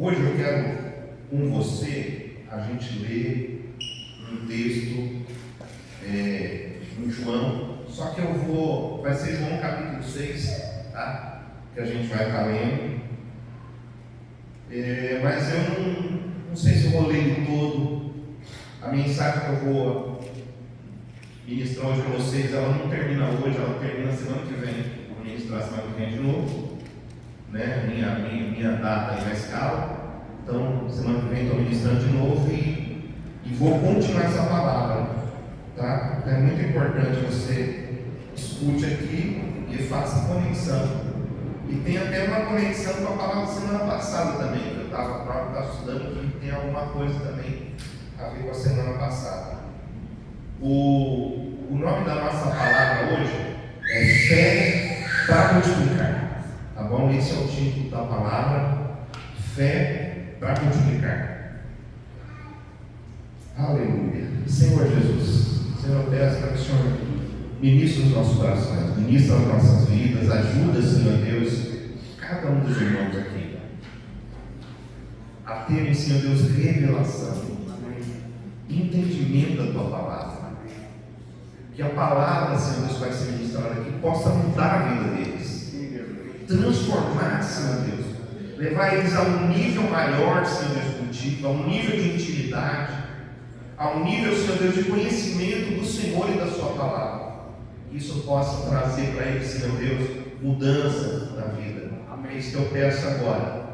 Hoje eu quero com você a gente ler um texto em João, só que vai ser João capítulo 6, tá? Que a gente vai estar lendo. Mas eu não sei se eu vou ler ele todo. A mensagem que eu vou ministrar hoje para vocês, ela não termina hoje, ela termina semana que vem. Eu vou ministrar semana que vem de novo, né? Minha data e a escala. Então, semana que vem estou ministrando de novo e vou continuar essa palavra, tá? É muito importante você escute aqui e faça conexão. E tem até uma conexão com a palavra da semana passada também, que eu estava estudando, que tem alguma coisa também a ver com a semana passada. O nome da nossa palavra hoje é fé para multiplicar, tá bom? Esse é o título da palavra, fé para multiplicar. Aleluia. Senhor Jesus, Senhor, peço para que o Senhor ministre os nossos corações, ministre as nossas vidas, ajuda, Senhor Deus, cada um dos irmãos aqui a terem, Senhor Deus, revelação, entendimento da Tua palavra. Que a palavra, Senhor Deus, vai ser ministrada aqui, possa mudar a vida deles, transformar, Senhor Deus, levar eles a um nível maior, Senhor Deus, contigo, a um nível de intimidade, a um nível, Senhor Deus, de conhecimento do Senhor e da Sua palavra. Que isso possa trazer para eles, Senhor Deus, mudança na vida. Amém. Isso que eu peço agora,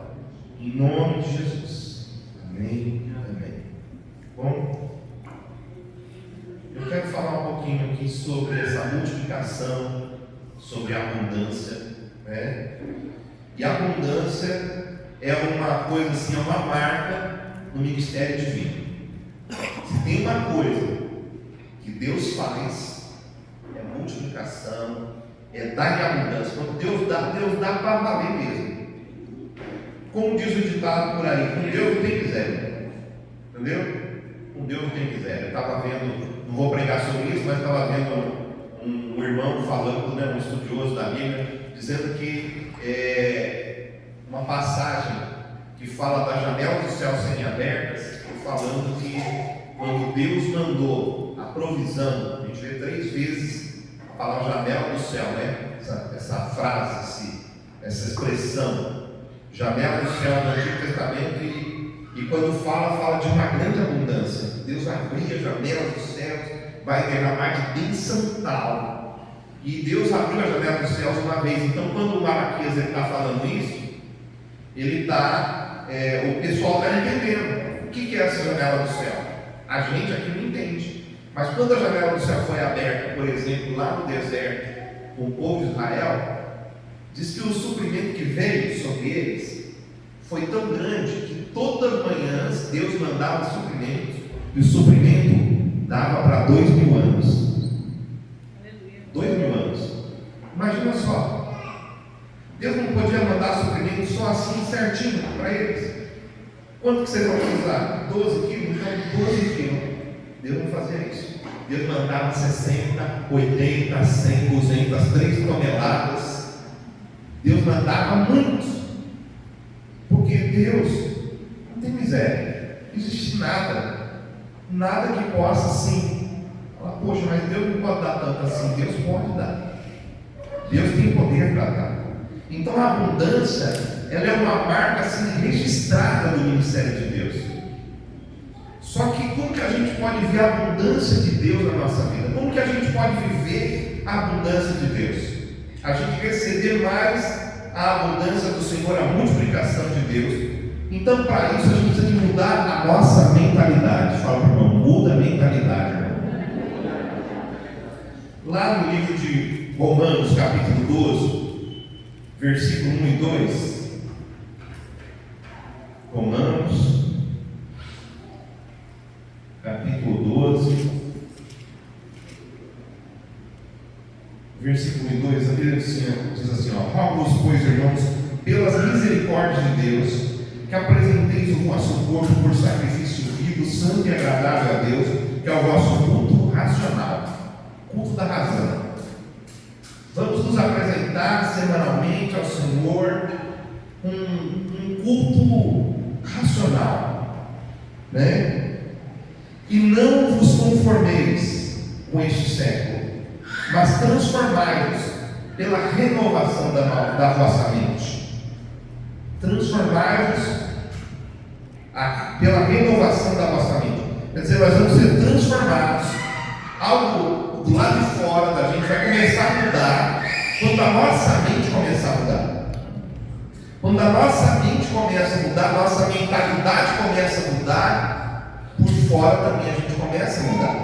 em nome de Jesus. Amém. Amém. Bom, eu quero falar um pouquinho aqui sobre essa multiplicação, sobre a abundância, né? E a abundância é uma coisa assim, é uma marca no ministério divino. Se tem uma coisa que Deus faz, é multiplicação, é dar em abundância. Quando Deus dá para valer mesmo. Como diz o ditado por aí, com Deus não tem miséria. Entendeu? Com Deus não tem miséria. Eu estava vendo, não vou pregar sobre isso, mas estava vendo um irmão falando, né, um estudioso da Bíblia, dizendo que uma passagem que fala das janelas do céu serem abertas, falando que quando Deus mandou a provisão, a gente vê 3 vezes a palavra janela do céu, né? Essa frase, essa expressão, janela do céu no Antigo Testamento, e quando fala de uma grande abundância. Deus abria a janela dos céus, vai derramar de bênção tal. E Deus abriu a janela dos céus uma vez. Então, quando o Malaquias está falando isso, ele está, o pessoal está entendendo o que é essa janela do céu. A gente aqui não entende. Mas quando a janela do céu foi aberta, por exemplo, lá no deserto, com o povo de Israel, diz que o suprimento que veio sobre eles foi tão grande que todas as manhãs Deus mandava suprimento, e o suprimento dava para 2.000 anos. 2.000 anos. Imagina só, Deus não podia mandar suprimento só assim certinho para eles. Quanto que vocês vão precisar? 12 quilos? Então 12 quilos. Deus não fazia isso. Deus mandava 60, 80, 100, 200, 3 toneladas. Deus mandava muitos. Porque Deus não tem miséria. Não existe nada que possa assim falar, poxa, mas Deus não pode dar tanto assim. Deus pode dar. Deus tem poder para dar. Então a abundância, ela é uma marca assim registrada do ministério de Deus. Só que como que a gente pode ver a abundância de Deus na nossa vida? Como que a gente pode viver a abundância de Deus? A gente receber mais a abundância do Senhor, a multiplicação de Deus. Então, para isso, a gente precisa de mudar a nossa mentalidade. Fala para o irmão, muda a mentalidade. Lá no livro de Romanos, capítulo 12, versículo 1 e 2. Romanos, capítulo 12, versículo 1 e 2, diz assim, rogo-vos, pois, irmãos, pelas misericórdias de Deus, que apresenteis o vosso corpo por sacrifício vivo, santo e agradável a Deus, que é o vosso culto racional, culto da razão. Vamos nos apresentar semanalmente ao Senhor um culto racional, né? E não vos conformeis com este século, mas transformai-vos pela renovação da vossa mente. Transformai-vos pela renovação da vossa mente. Quer dizer, nós vamos ser transformados. Algo do lado de fora da gente vai começar a mudar quando a nossa mente começar a mudar. Quando a nossa mente começa a mudar, a nossa mentalidade começa a mudar, por fora também a gente começa a mudar.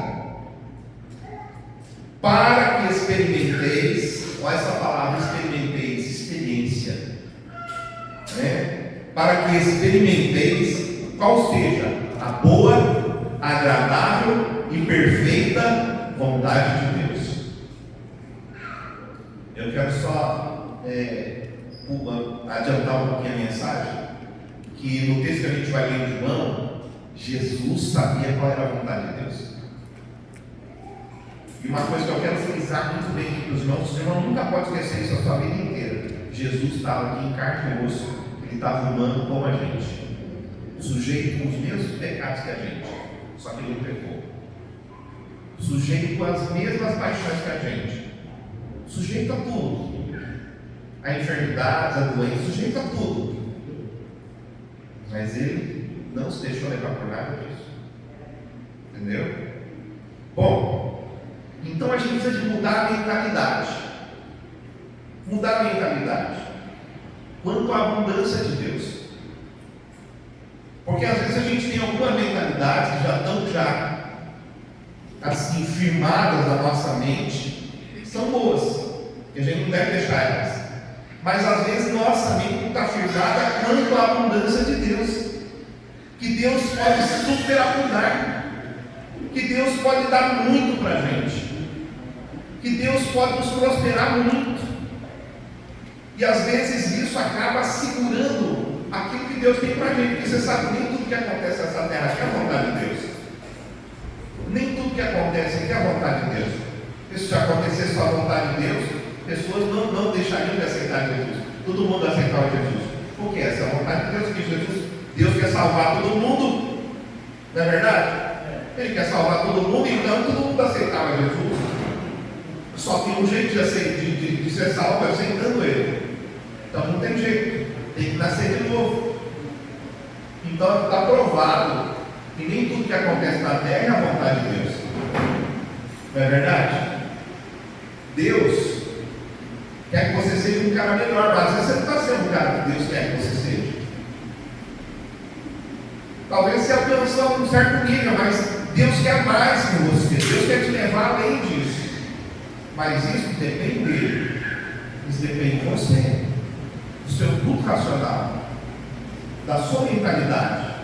Para que experimenteis, olha essa palavra experimenteis, experiência, né? Para que experimenteis qual seja a boa, agradável e perfeita vontade de Deus. Eu quero só adiantar um pouquinho a mensagem, que no texto que a gente vai ler de João, Jesus sabia qual era a vontade de Deus. E uma coisa que eu quero frisar muito bem aqui para os irmãos, o irmão nunca pode esquecer isso a sua vida inteira. Jesus estava aqui em carne e osso, ele estava humano como a gente, sujeito com os mesmos pecados que a gente, só que ele não pecou. Sujeito às mesmas paixões que a gente, sujeito a tudo, a enfermidade, a doença, sujeito a tudo, mas ele não se deixou levar por nada disso, entendeu? Bom, então a gente precisa de mudar a mentalidade, quanto à abundância de Deus, porque às vezes a gente tem algumas mentalidades que já estão assim firmadas na nossa mente, são boas, que a gente não deve deixar elas, mas às vezes nossa mente não está firmada quanto à abundância de Deus, que Deus pode superabundar, que Deus pode dar muito para a gente, que Deus pode nos prosperar muito, e às vezes isso acaba segurando aquilo que Deus tem para a gente, porque você sabe que nem tudo que acontece nessa terra aqui é a vontade de Deus. Nem tudo que acontece aqui é a vontade de Deus. E se acontecesse só a vontade de Deus, pessoas não deixariam de aceitar Jesus. Todo mundo aceitava Jesus. Por que essa é a vontade de Deus? Que Deus quer salvar todo mundo. Não é verdade? Ele quer salvar todo mundo, então todo mundo aceitava Jesus. Só tem um jeito de ser salvo, aceitando Ele. Então não tem jeito. Tem que nascer de novo. Então está provado que nem tudo que acontece na terra é a vontade de Deus. Não é verdade? Deus quer que você seja um cara melhor, mas às vezes você não está sendo o cara que Deus quer que você seja. Talvez você alcançou um certo nível, mas Deus quer mais com você. Deus quer te levar além disso. Mas isso depende dele. Isso depende de você, do seu culto racional, da sua mentalidade,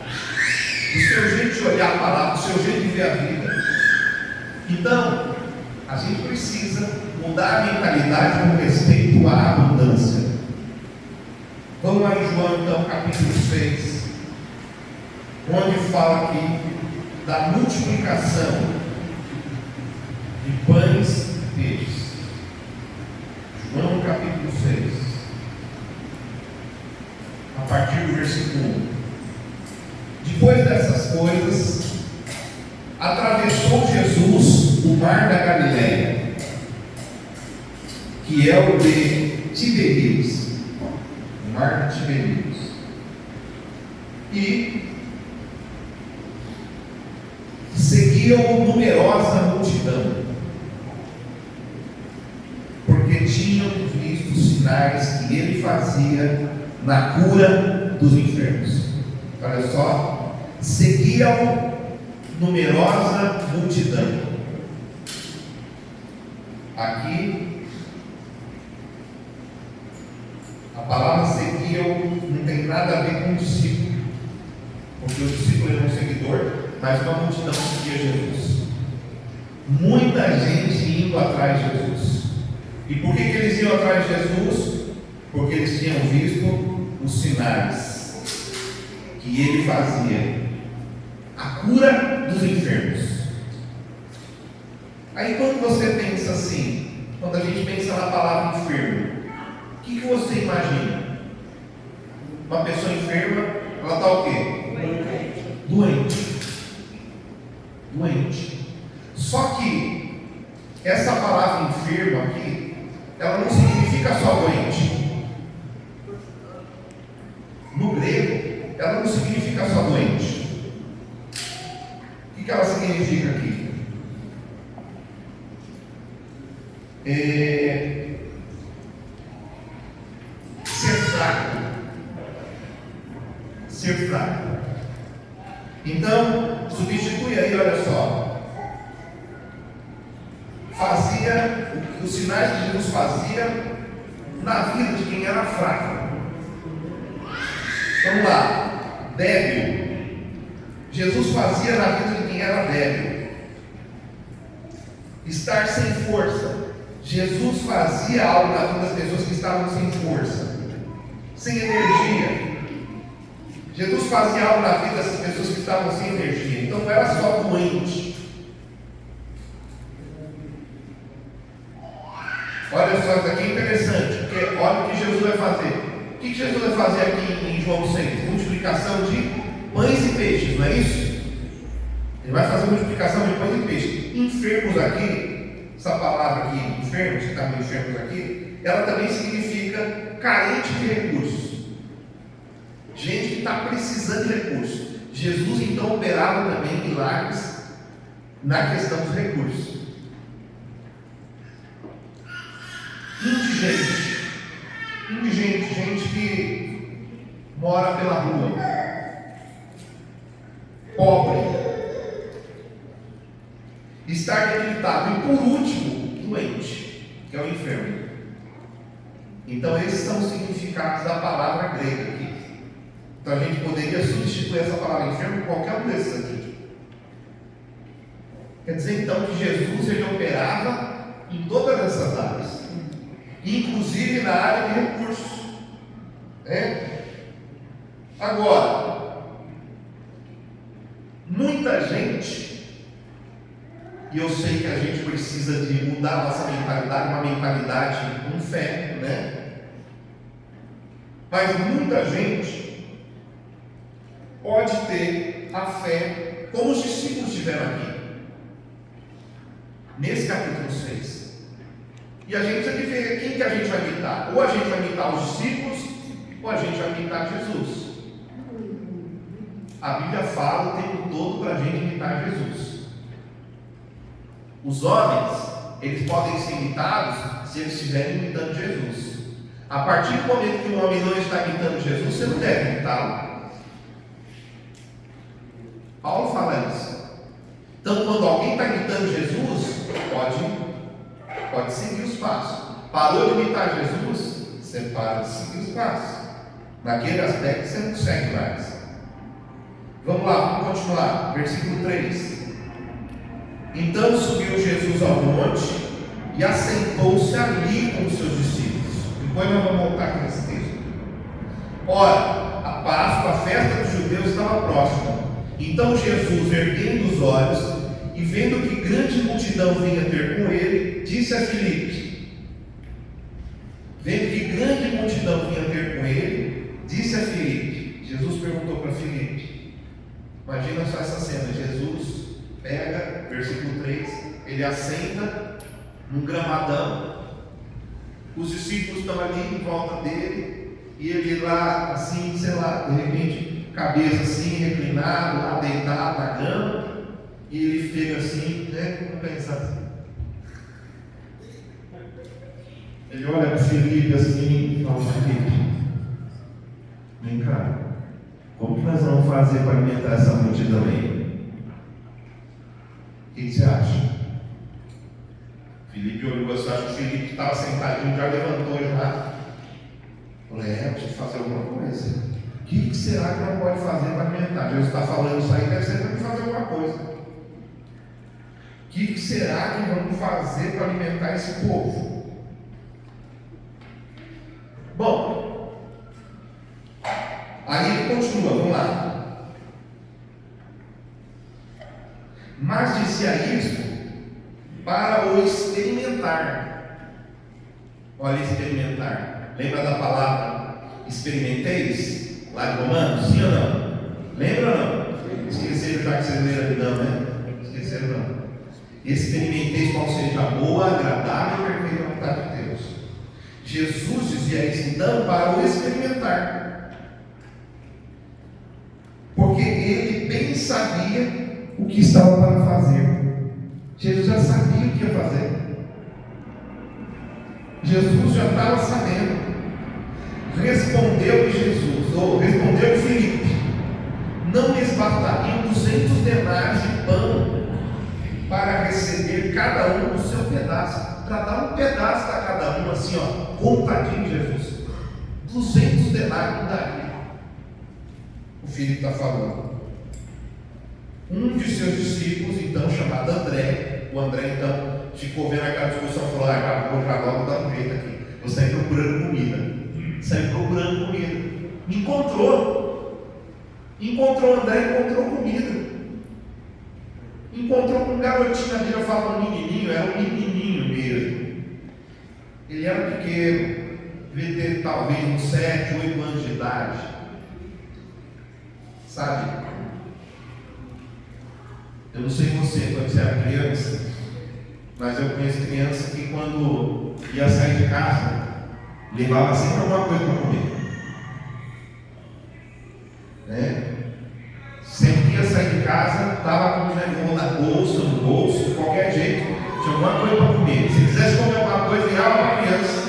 do seu jeito de olhar a palavra, do seu jeito de ver a vida. Então, a gente precisa mudar a mentalidade com respeito à abundância. Vamos lá em João, então, capítulo 6, onde fala aqui da multiplicação de pães e peixes. João, capítulo 6, a partir do versículo 1. Depois dessas coisas, atravessou Jesus o mar da Galileia, que é o de Tiberíades, o mar de Tiberíades, e seguiam numerosa multidão, porque tinham visto os sinais que ele fazia na cura dos enfermos. Olha só, seguiam numerosa multidão. Aqui, a palavra seguiam não tem nada a ver com o discípulo, porque o discípulo era um seguidor, mas uma multidão seguia Jesus. Muita gente indo atrás de Jesus. E por que eles iam atrás de Jesus? Porque eles tinham visto os sinais que ele fazia, a cura dos enfermos. Aí quando você pensa assim, quando a gente pensa na palavra enfermo, o que você imagina? Uma pessoa enferma Ela está o quê? Doente. Doente. Só que essa palavra enfermo aqui, ela não significa só doente. No grego, ela não significa só doente. O que ela significa aqui? Ser fraco. Ser fraco. Então, substitui aí, olha só. Fazia os sinais que Jesus fazia na vida de quem era fraco. Vamos lá. Débil. Jesus fazia na vida de quem era débil. Estar sem força. Jesus fazia algo na vida das pessoas que estavam sem força, sem energia. Jesus fazia algo na vida dessas pessoas que estavam sem energia. Então não era só doente. Olha só, isso aqui é interessante, porque olha o que Jesus vai fazer. O que Jesus vai fazer aqui em João 6? Multiplicação de pães e peixes, não é isso? Ele vai fazer multiplicação de pães e peixes. Enfermos aqui, essa palavra aqui, enfermos, que estavam enfermos aqui, ela também significa carente de recursos. Gente que está precisando de recursos. Jesus então operava também milagres na questão dos recursos. Indigente, gente que mora pela rua, pobre, estar debilitado e, por último, doente, que é o enfermo. Então esses são os significados da palavra grega aqui. Então a gente poderia substituir essa palavra enfermo por qualquer um desses aqui. Quer dizer então que Jesus ele operava em todas essas áreas, inclusive na área de recursos. Agora, muita gente, e eu sei que a gente precisa de mudar a nossa mentalidade, uma mentalidade com fé, mas muita gente pode ter a fé como os discípulos tiveram aqui, nesse capítulo 6. E a gente precisa de ver quem que a gente vai imitar. Ou a gente vai imitar os discípulos, ou a gente vai imitar Jesus. A Bíblia fala o tempo todo para a gente imitar Jesus. Os homens, eles podem ser imitados se eles estiverem imitando Jesus. A partir do momento que um homem não está imitando Jesus, você não deve imitá-lo. Paulo fala isso. Então, quando alguém está imitando Jesus, pode seguir os passos. Parou de imitar Jesus, você para de seguir os passos. Naquele aspecto você não segue mais. Vamos lá, vamos continuar. Versículo 3. Então subiu Jesus ao monte e assentou-se ali com os seus discípulos. Depois nós vamos voltar aqui nesse texto. Ora, a Páscoa, a festa dos judeus, estava próxima. Então Jesus, erguendo os olhos e vendo que grande multidão vinha ter com ele, disse a Filipe. Vendo que grande multidão vinha ter com ele, disse a Filipe. Jesus perguntou para Filipe. Imagina só essa cena. Jesus pega, versículo 3, ele assenta num gramadão. Os discípulos estão ali em volta dele, e ele lá, assim, sei lá, de repente, cabeça assim, reclinado, lá deitado na cama, e ele fica assim, como pensar assim. Ele olha para o Filipe assim e fala: Filipe, vem cá, como que nós vamos fazer para alimentar essa multidão aí? O que você acha? Filipe olhou, você acha que o Filipe estava sentadinho, já levantou já. Falei: preciso fazer alguma coisa. O que será que não pode fazer para alimentar? Jesus está falando isso aí, deve ser para fazer alguma coisa. O que será que vamos fazer para alimentar esse povo? Bom, aí ele continua, vamos lá. Mas dizia isto para o experimentar. Olha, experimentar. Lembra da palavra experimenteis? Lá de Romanos, sim ou não? Lembra ou não? Esqueceram já que vocês leram aqui, não, né? Esqueceram não. Experimenteis qual seja a boa, agradável e perfeita vontade de Deus. Jesus dizia isso então para o experimentar, porque ele bem sabia o que estava para fazer. Jesus já sabia o que ia fazer. Jesus já estava sabendo. Respondeu Jesus, ou respondeu Filipe: não lhes bastariam 200 denários de pão para receber cada um o seu pedaço, para dar um pedaço a cada um, assim, ó, contadinho, Jesus. 200 denários não daria. O Filipe está falando. Um de seus discípulos, então, chamado André, o André, então, ficou vendo aquela discussão e falou: acabou, já logo dá um jeito aqui. Eu saí procurando comida. Saí procurando comida. Encontrou André, encontrou comida. Encontrou com um garotinho, a Bíblia fala um menininho, era um menininho mesmo. Ele era pequeno, devia ter talvez uns 7, 8 anos de idade. Sabe? Eu não sei você, quando você era criança, mas eu conheço criança que quando ia sair de casa, levava sempre alguma coisa para comer. Né? Sempre ia sair de casa, estava com o negócio na bolsa, no bolso, de qualquer jeito, tinha alguma coisa para comer. Se quisesse comer alguma coisa, virava para a criança.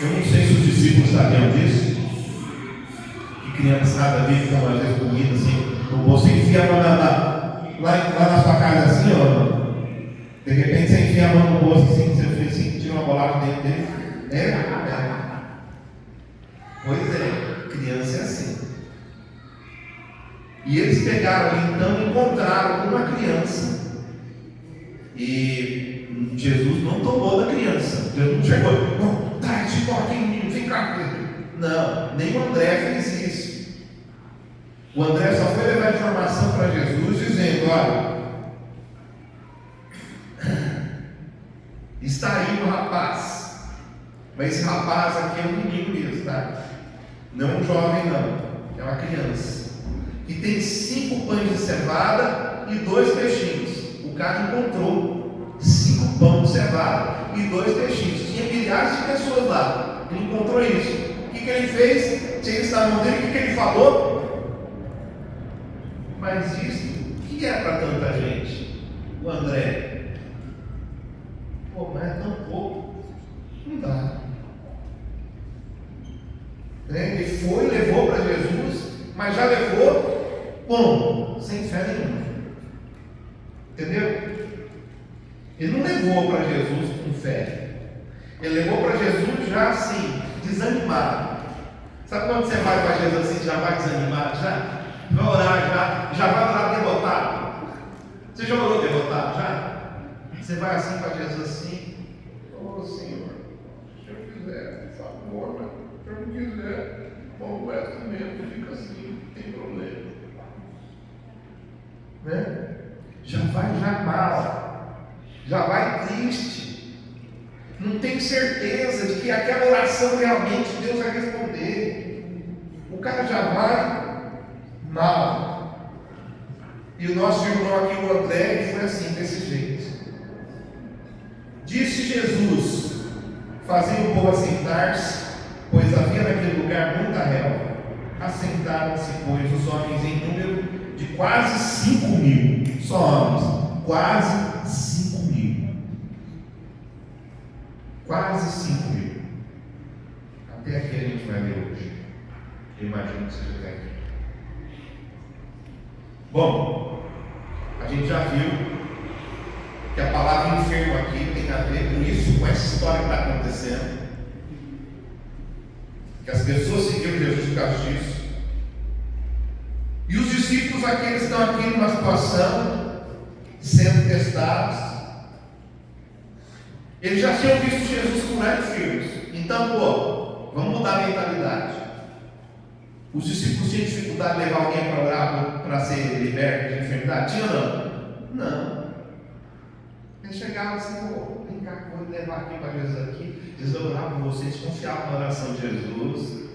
Eu não sei se os discípulos sabiam disso. Que criançada vive com às vezes comida assim, no bolso, você enfiava lá na sua casa assim, ó. De repente você enfia a mão no bolso assim, você fez assim, tira uma bolacha dentro dele. Pois é, criança é assim. E eles pegaram ali, então, encontraram uma criança. E Jesus não tomou da criança. Jesus não chegou, não, dá esse toquinho, vem cá. Não, nem o André fez isso. O André só foi levar informação para Jesus, dizendo: olha, está aí um rapaz. Mas esse rapaz aqui é um menino mesmo, tá? Não é um jovem, não. É uma criança. Que tem 5 pães de cevada e 2 peixinhos. O cara encontrou 5 pães de cevada e 2 peixinhos. Tinha milhares de pessoas lá. Ele encontrou isso. O que ele fez? Tinha isso na mão dele. O que ele falou? Mas isso, o que é para tanta gente? O André. Pô, mas é tão pouco. Não dá. Ele foi, levou para Jesus, mas já levou como? Sem fé nenhuma. Entendeu? Ele não levou para Jesus com fé. Ele levou para Jesus já assim, desanimado. Sabe quando você vai para Jesus assim, já vai desanimado? Já vai orar, já vai orar derrotado. Você já orou derrotado? Já? Você vai assim para Jesus assim: ô Senhor, se eu quiser, favor, mas se eu não quiser, bom, o resto mesmo fica assim, não tem problema. Né? Já vai mal, já vai triste, não tem certeza de que aquela oração realmente Deus vai responder. O cara já vai mal. E o nosso irmão aqui, o André, foi assim, desse jeito. Disse Jesus: fazia o povo assentar-se, pois havia naquele lugar muita relva. Assentaram-se, pois, os homens em número de quase 5.000, só homens, quase 5.000. Quase 5.000. Até aqui a gente vai ver hoje. Eu imagino que seja até aqui. Bom, a gente já viu que a palavra enfermo aqui tem a ver com isso, com essa história que está acontecendo. Que as pessoas seguiram Jesus por causa disso. E os discípulos aqui, eles estão aqui numa situação sendo testados. Eles já tinham visto Jesus curar enfermos. Então, vamos mudar a mentalidade. Os discípulos tinham dificuldade de levar alguém para orar para ser liberto de enfermidade? Tinha ou não? Não. Eles chegavam assim: vem cá, vou levar aqui para Jesus aqui. Jesus orava por vocês, confiavam na oração de Jesus.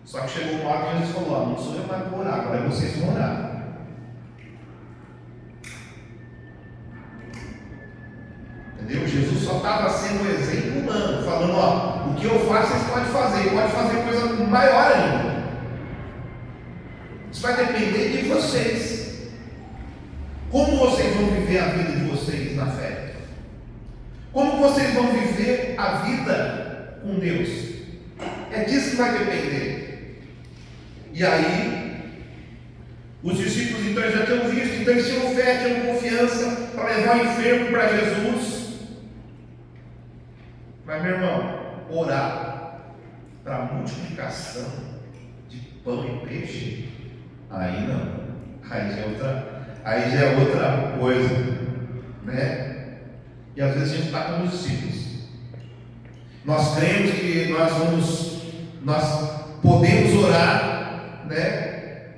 Só que chegou uma hora que Jesus falou: ó, não sou eu mais que vou orar, agora é vocês que vão orar. Entendeu? Jesus só estava sendo um exemplo humano, falando: ó, o que eu faço vocês podem fazer, pode fazer coisa maior ainda. Isso vai depender de vocês. Como vocês vão viver a vida de vocês na fé? Como vocês vão viver a vida com Deus? É disso que vai depender. E aí, os discípulos então já tinham visto, então eles tinham fé, tinham confiança para levar o enfermo para Jesus. Mas, meu irmão, orar para a multiplicação de pão e peixe, aí não. Aí já é outra coisa, né? E às vezes a gente está com os discípulos. Nós cremos que nós podemos orar, né,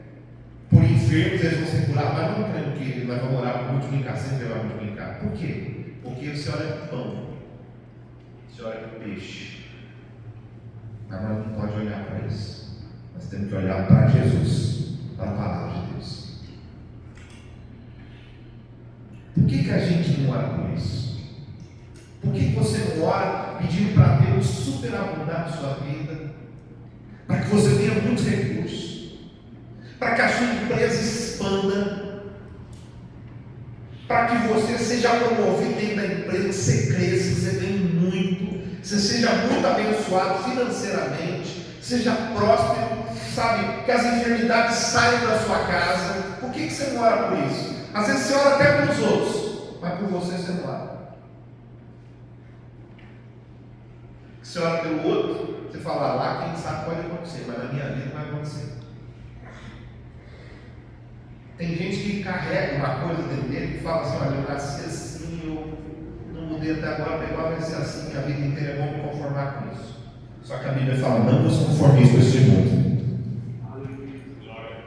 por enfermos, eles vão ser curados, mas não cremos que nós vamos orar por multiplicação e ele vai multiplicar. Por quê? Porque você olha para o pão, você olha para o peixe, mas nós não podemos olhar para isso. Nós temos que olhar para Jesus, para a palavra de Deus. Por que a gente não ora por isso? Por que você não ora pedindo para Deus superabundar a sua vida? Para que você tenha muitos recursos, para que a sua empresa expanda, para que você seja promovido dentro da empresa, que você cresça, que você ganhe muito, que você seja muito abençoado financeiramente, seja próspero, sabe? Que as enfermidades saiam da sua casa. Por que você não ora por isso? Às vezes você ora até pelos outros, mas por você não ora. Você ora pelo outro, você fala: lá quem sabe pode acontecer, mas na minha vida não vai acontecer. Tem gente que carrega uma coisa dentro dele que fala assim: olha, eu nasci assim, eu não mudei até agora, agora vai ser assim, a vida inteira é bom me conformar com isso. Só que a Bíblia fala: não nos conformeis com esse mundo.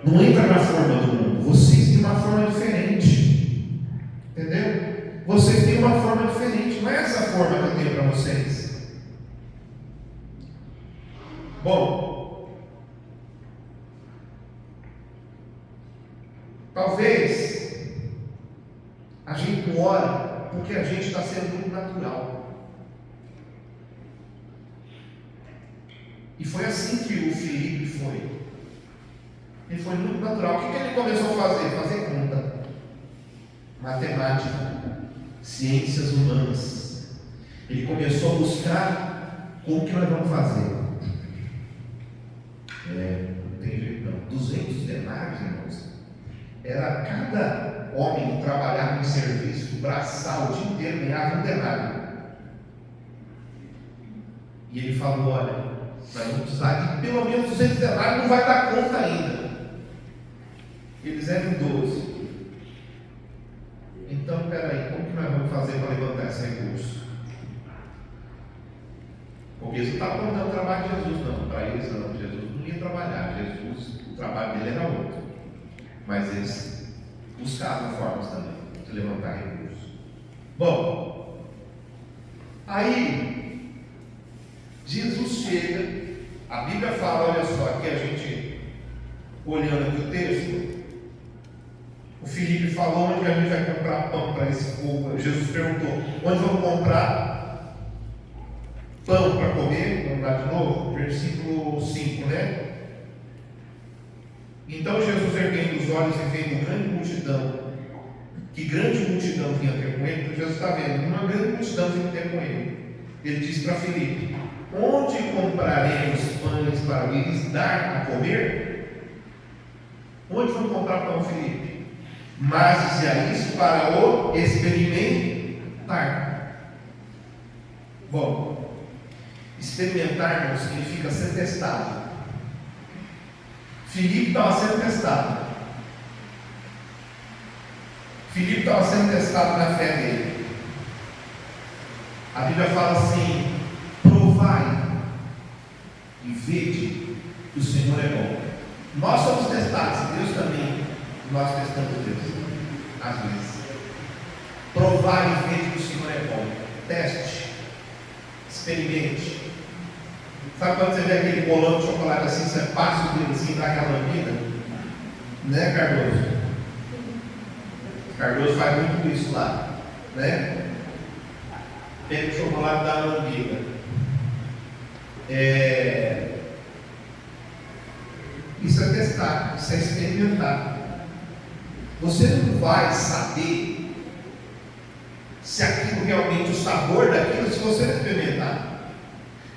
Não entra na forma do mundo. Vocês têm uma forma diferente. Entendeu? Vocês têm uma forma diferente. Não é essa forma que eu tenho para vocês. Bom, talvez a gente não ora porque a gente está sendo muito natural. E foi assim que o Filipe foi. Ele foi muito natural. O que ele começou a fazer? Fazer conta, matemática, ciências humanas. Ele começou a buscar como que nós vamos fazer. Não tem jeito não. 200 denários, irmãos. Era cada homem que trabalhava em serviço, braçal, o dia inteiro, ganhava um denário. E ele falou: olha, nós vamos precisar de pelo menos 200 denários, não vai dar conta ainda. Eles eram 12. Então, peraí, como que nós vamos fazer para levantar esse recurso? Porque isso não está apontando o trabalho de Jesus, não. Para eles, não. Jesus não ia trabalhar. Jesus, o trabalho dele era outro. Mas eles buscavam formas também de levantar recursos. Bom, aí, Jesus chega. A Bíblia fala, olha só, aqui a gente, olhando aqui o texto, o Filipe falou: onde a gente vai comprar pão para esse povo? Jesus perguntou: onde vamos comprar pão para comer? Vamos lá de novo, versículo 5, né? Então Jesus, erguendo os olhos e vendo grande multidão, que grande multidão vinha ter com ele, então Jesus está vendo uma grande multidão vinha ter com ele. Ele disse para Filipe: onde compraremos pães para lhes dar a comer? Onde vamos comprar pão, Filipe? Mas dizia isso para o experimentar. Bom, experimentar não significa ser testado. Filipe estava sendo testado. Filipe estava sendo testado na fé dele. A Bíblia fala assim: provai e vede que o Senhor é bom. Nós somos testados, Deus também. Nós testamos Deus, às vezes. Provar e ver que o Senhor é bom. Teste, experimente. Sabe quando você vê aquele bolão de chocolate assim, você passa o dedo assim e dá aquela lambida? Né, Cardoso? Cardoso faz muito isso lá, né? Pega o chocolate e dá a lambida. Isso é testar, isso é experimentar. Você não vai saber se aquilo realmente, o sabor daquilo, se você não experimentar.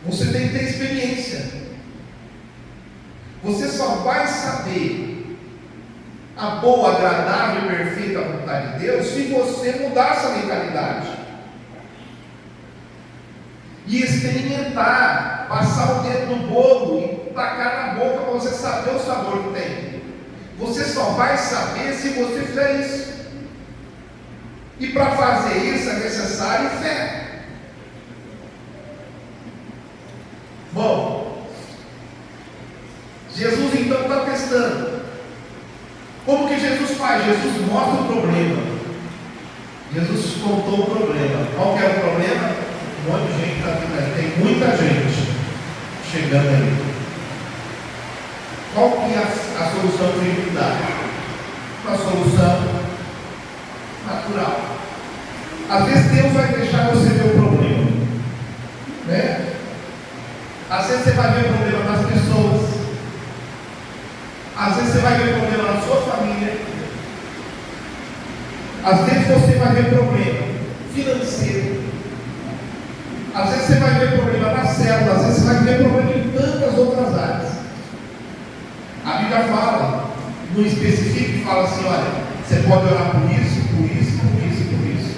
Você tem que ter experiência. Você só vai saber a boa, agradável e perfeita vontade de Deus se você mudar essa mentalidade e experimentar, passar o dedo no bolo e tacar na boca para você saber o sabor que tem. Você só vai saber se você fizer isso. E para fazer isso é necessário fé. Bom, Jesus então está testando. Como que Jesus faz? Jesus mostra o problema. Jesus contou o problema. Qual que é o problema? Um monte de gente está vindo aí. Tem muita gente chegando aí. Qual que é a solução que ele dá? Uma solução natural. Às vezes Deus vai deixar você ver o problema, né? Às vezes você vai ver o problema nas pessoas. Às vezes você vai ver o problema na sua família. Às vezes você vai ver problema financeiro. Às vezes você vai ver problema na célula. Às vezes você vai ver problema em tantas outras áreas. A Bíblia fala, no específico, fala assim: olha, você pode orar por isso, por isso, por isso, por isso.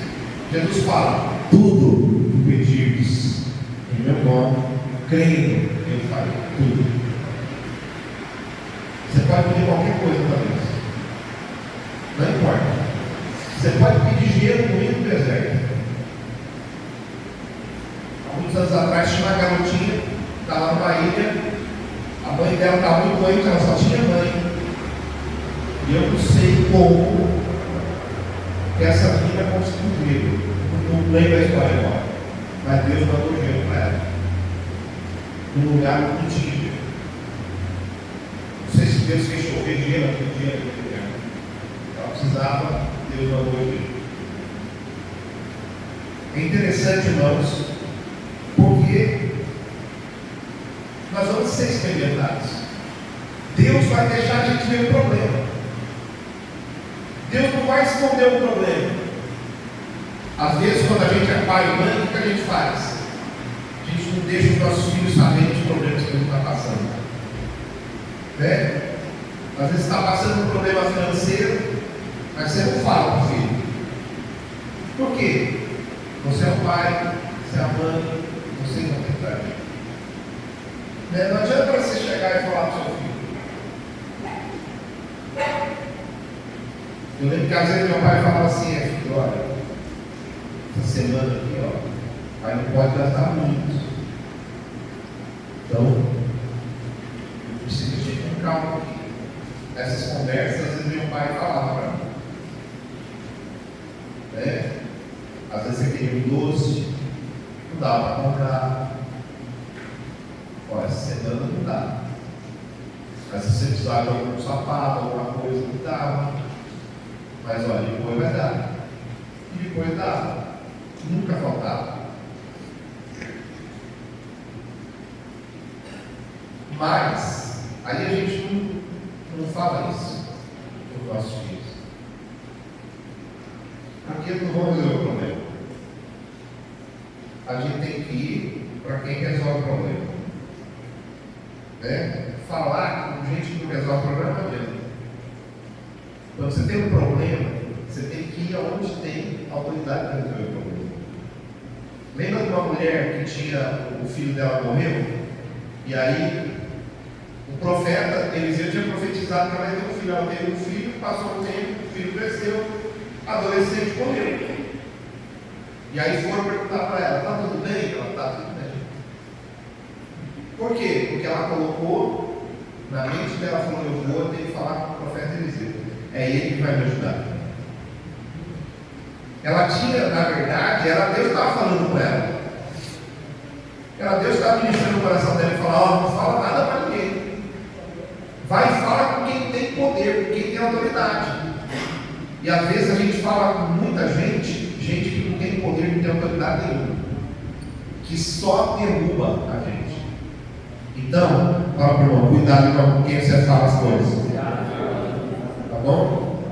Jesus fala: tudo que pedirdes em meu nome, crendo, eu farei tudo. Você pode pedir qualquer coisa para Deus, não importa. Você pode pedir dinheiro comigo no deserto. Há muitos anos atrás tinha uma garotinha, estava numa ilha. A mãe dela estava muito doente, ela só tinha mãe. E eu não sei como que essa menina conseguiu. Não lembro a história agora. Mas Deus mandou gelo para ela. Num lugar que não tinha gelo. Não sei se Deus fez chover gelo aquele dia. Ela precisava, Deus mandou gelo. É interessante, irmãos, porque nós vamos ser experimentados. Deus vai deixar a gente ver o problema. Deus não vai esconder o problema. Às vezes, quando a gente é pai e mãe, o que a gente faz? A gente não deixa os nossos filhos saberem dos problemas que a gente está passando, né? Às vezes está passando um problema financeiro, mas você não fala para o filho. Por quê? Você é o pai, você é a mãe, você não tem prazer. Não adianta você chegar e falar para o seu filho. Eu lembro que às vezes meu pai falava assim: filho, olha, essa semana aqui, ó, o pai não pode gastar muito. Então, precisa de ir com calma aqui. Essas conversas, às vezes meu pai falava para mim. Né? Às vezes você queria um doce, não dá para comprar. Olha, essa semana não dá. Mas se você precisar de algum sapato, alguma coisa, não dava. Mas olha, depois vai dar. E depois dava. Nunca faltava. Mas, aí a gente não fala isso para os nossos filhos. Porque não vamos resolver o problema. A gente tem que ir para quem resolve o problema. Falar com gente que não resolve o problema não adianta. Quando você tem um problema, você tem que ir aonde tem autoridade para resolver o problema. Lembra de uma mulher que tinha, o filho dela morreu? E aí, o profeta Eliseu tinha profetizado que ela ia ter um filho. Ela teve um filho, passou um tempo, o filho cresceu, adolescente, morreu. E aí foram perguntar para ela: está tudo bem? Ela: está tudo bem. Por quê? Porque ela colocou na mente dela, falou: eu vou ter que falar com o profeta Eliseu. É ele que vai me ajudar. Ela tinha, na verdade, Deus estava falando com ela. Cara, Deus está ministrando o coração dela e fala: ó, não fala nada para ninguém. Vai e fala com quem tem poder, com quem tem autoridade. E às vezes a gente fala com muita gente que não tem poder, não tem autoridade nenhuma, que só derruba a gente. Então, fala para o irmão, cuidado com quem você fala as coisas. Tá bom?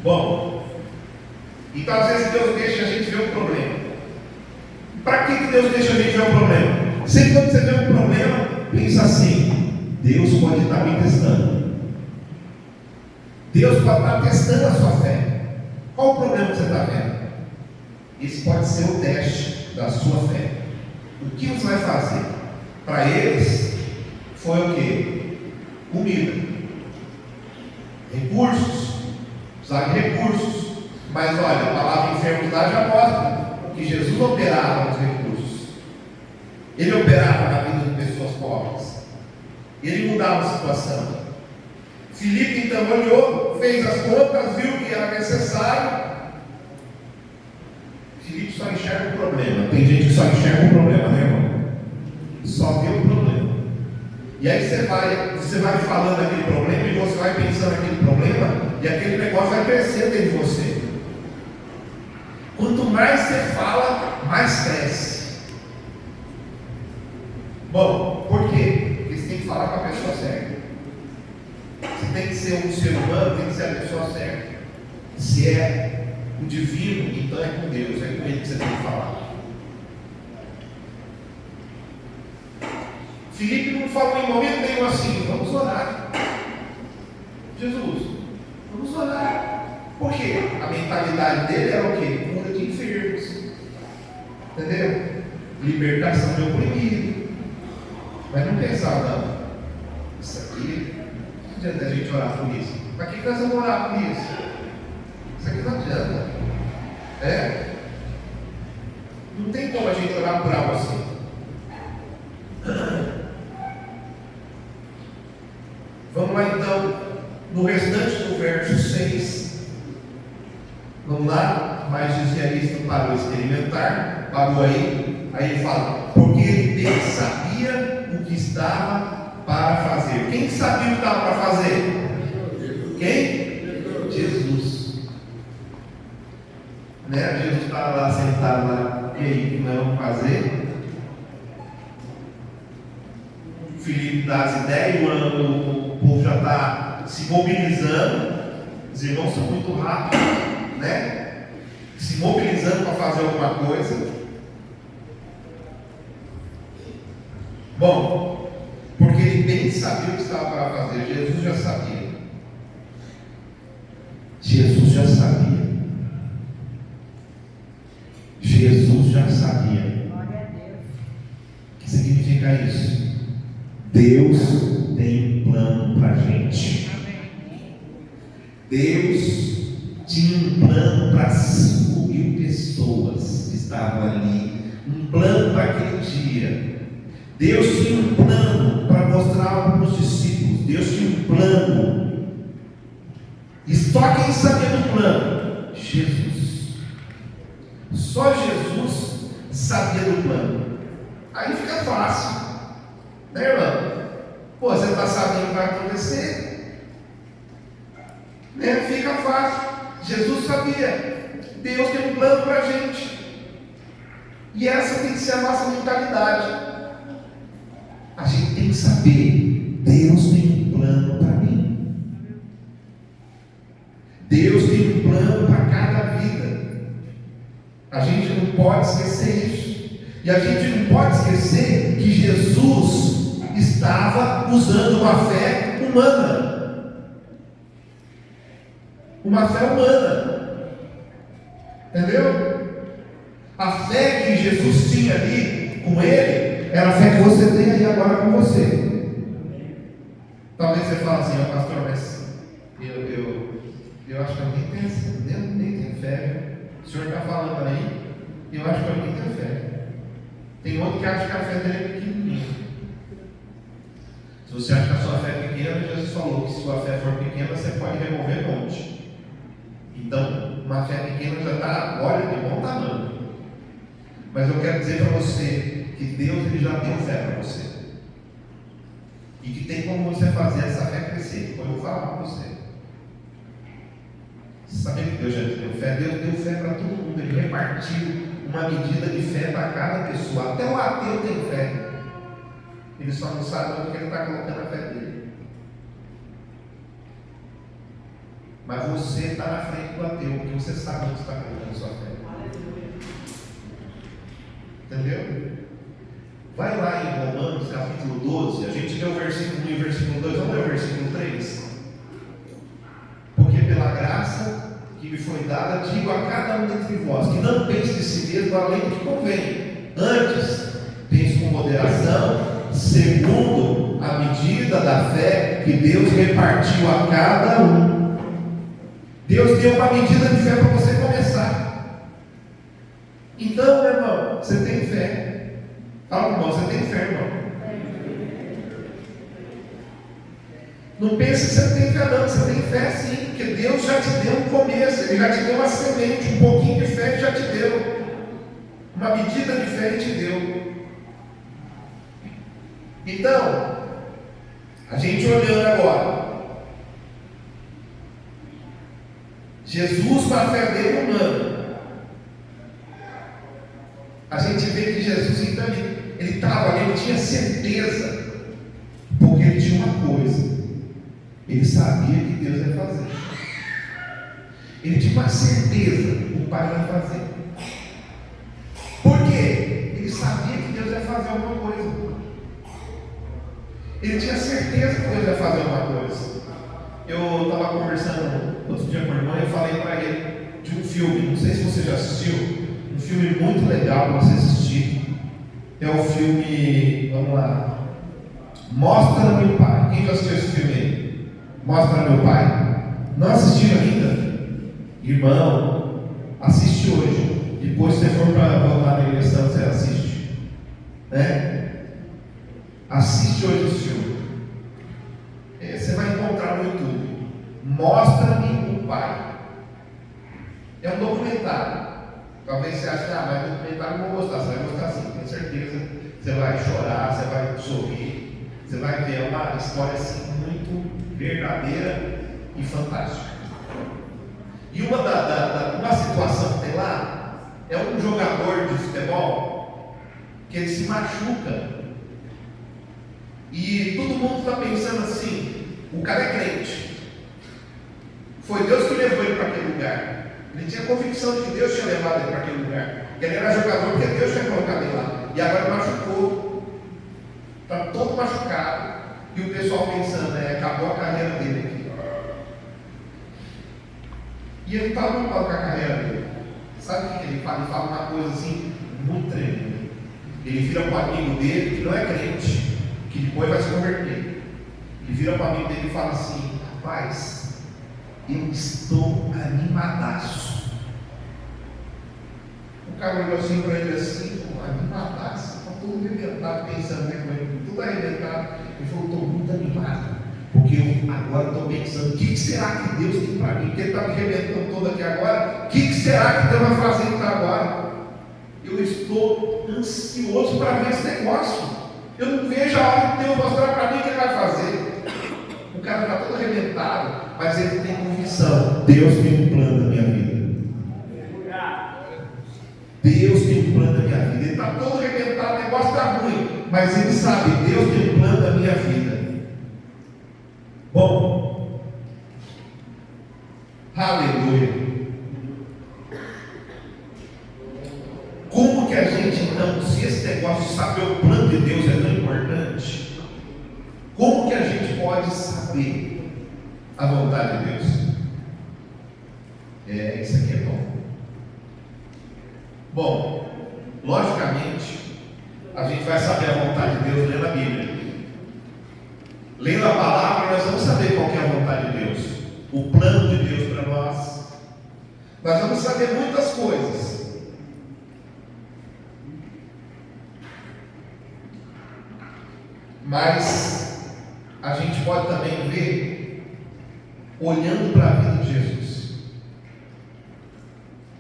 Bom, então às vezes Deus deixa a gente ver um problema. Para que Deus deixa a gente ver um problema? Sempre quando você vê um problema, pensa assim: Deus pode estar me testando. Deus pode estar testando a sua fé. Qual o problema que você está vendo? Isso pode ser o teste da sua fé. O que você vai fazer? Para eles, foi o que? Comida, recursos, usar de recursos. Mas olha, a palavra enfermidade já mostra que Jesus operava nos recursos. Ele operava na vida de pessoas pobres. Ele mudava a situação. Filipe então olhou, fez as contas, viu que era necessário. Filipe só enxerga o problema. Tem gente que só enxerga o problema, né, irmão? Só vê o problema. E aí você vai falando aquele problema e você vai pensando naquele problema e aquele negócio vai crescendo dentro de você. Quanto mais você fala, mais cresce. Bom, por quê? Porque você tem que falar com a pessoa certa. Você tem que ser um ser humano, tem que ser a pessoa certa. Se é o divino, então é com Deus, é com Ele que você tem que falar. Filipe não falou em momento nenhum assim: vamos orar. Jesus, vamos orar. Por quê? A mentalidade dele era o quê? Cura de enfermos. Entendeu? Libertação de oprimido. Mas não pensava, não. Isso aqui, não adianta a gente orar por isso. Para que nós vamos orar por isso? Isso aqui não adianta. Não tem como a gente orar por algo assim. Vamos lá então, no restante do verso 6. Vamos lá, mas dizia isso para o experimentar, parou aí ele fala, porque ele bem sabia o que estava para fazer. Quem sabia o que estava para fazer? Quem? Jesus. Né? Jesus estava lá sentado lá, e aí, o que nós vamos fazer? Filipe dá as ideias, o povo já está se mobilizando, os irmãos são muito rápidos, né? Se mobilizando para fazer alguma coisa. Bom, porque ele bem sabia o que estava para fazer. Jesus já sabia. Jesus já sabia. Jesus já sabia. Glória a Deus. O que significa isso? Deus tem um plano para a gente. Deus tinha um plano para 5.000 pessoas que estavam ali. Um plano para aquele dia. Deus tinha um plano para mostrar algo para os discípulos. Deus tinha um plano. E só quem sabia do plano? Jesus. Só Jesus sabia do plano. Aí fica fácil. Né, irmão? Pô, você está sabendo o que vai acontecer? Né? Fica fácil. Jesus sabia. Deus tem um plano para a gente. E essa tem que ser a nossa mentalidade. A gente tem que saber, Deus tem um plano para mim. Deus tem um plano para cada vida. A gente não pode esquecer isso. E a gente não pode esquecer que Jesus estava usando uma fé humana. Uma fé humana. Entendeu? A fé que Jesus tinha ali com ele era a fé que você tem aí agora com você. Talvez você fale assim, pastor, mas eu acho que eu nem tenho fé. O senhor está falando aí, eu acho que eu nem tenho fé. Tem outro que acha que a fé dele é pequenininha. Se você acha que a sua fé é pequena, Jesus falou que se sua fé for pequena, você pode remover monte. Então, uma fé pequena já está, olha, de bom tamanho. Mas eu quero dizer para você que Deus ele já deu fé para você. E que tem como você fazer essa fé crescer. Como eu vou falar para você. Você sabia que Deus já te deu fé? Deus deu fé para todo mundo. Ele repartiu uma medida de fé para cada pessoa. Até o ateu tem fé. Ele só não sabe onde ele está colocando a fé dele. Mas você está na frente do ateu, porque você sabe onde está colocando a sua fé. Entendeu? Vai lá em Romanos capítulo 12, a gente lê o versículo 1 e o versículo 2, vamos ler o versículo 3. Porque pela graça que me foi dada, digo a cada um dentre vós, que não pense de si mesmo além do que convém. Antes, pense com moderação, segundo a medida da fé que Deus repartiu a cada um. Deus deu uma medida de fé para você começar. Então, meu irmão, você tem fé. Fala, irmão, você tem fé, irmão. Não pense que você não tem fé, não. Você tem fé sim, porque Deus já te deu um começo. Ele já te deu uma semente, um pouquinho de fé, Ele já te deu. Uma medida de fé Ele te deu. Então, a gente olhando agora, Jesus com a fé dele humana, a gente vê que Jesus, então, ele estava ali, ele tinha certeza, porque ele tinha uma coisa, ele sabia que Deus ia fazer, ele tinha uma certeza que o Pai vai fazer. Por quê? Ele sabia que Deus ia fazer alguma coisa. Ele tinha certeza que Deus ia fazer alguma coisa. Eu estava conversando outro dia com o irmão e eu falei para ele de um filme, não sei se você já assistiu, um filme muito legal para você assistir. É o filme, vamos lá, Mostra Meu Pai. Quem já assistiu esse filme aí? Mostra Meu Pai. Não assistiu ainda? Irmão, assiste hoje. Depois se você for para voltar na eleição, você assiste, né? Assiste hoje esse filme. Você vai encontrar no YouTube. Mostra-me o Pai. É um documentário. Talvez você ache, mas documentário não vou gostar. Você vai gostar sim, tenho certeza. Você vai chorar, você vai sorrir. Você vai ver uma história assim muito verdadeira e fantástica. E uma situação que tem lá é um jogador de futebol que ele se machuca. E todo mundo está pensando assim: o cara é crente, foi Deus que levou ele para aquele lugar. Ele tinha convicção de que Deus tinha levado ele para aquele lugar, que ele era jogador porque Deus tinha colocado ele lá. E agora machucou, está todo machucado. E o pessoal pensando, acabou a carreira dele aqui. E ele está preocupado com a carreira dele. Sabe o que ele fala? Ele fala uma coisa assim muito tremenda. Ele vira para o amigo dele, que não é crente, que depois vai se converter. Ele vira para o amigo dele e fala assim: rapaz, eu estou animadaço. O cara olhou assim para ele assim: animadaço, está todo arrebentado, pensando, tudo arrebentado. Ele falou: estou muito animado, porque eu agora estou pensando, o que será que Deus tem para mim? Porque ele está me arrebentando todo aqui agora, o que será que Deus vai fazer agora? Eu estou ansioso para ver esse negócio. Eu não vejo a hora de Deus mostrar para mim o que Ele vai fazer. O cara está todo arrebentado, mas ele tem convicção: Deus tem um plano na minha vida. Deus tem um plano na minha vida. Ele está todo arrebentado, o negócio está ruim, mas ele sabe: Deus tem um plano na minha vida. Bom, aleluia. Como que a gente então, se esse negócio de saber o plano de Deus é tão importante, como que a gente pode saber a vontade de Deus? Isso aqui é bom. Bom, logicamente, a gente vai saber a vontade de Deus lendo a Bíblia. Lendo a palavra, nós vamos saber qual que é a vontade de Deus, o plano de Deus para nós. Nós vamos saber muitas coisas. Mas a gente pode também ver, olhando para a vida de Jesus,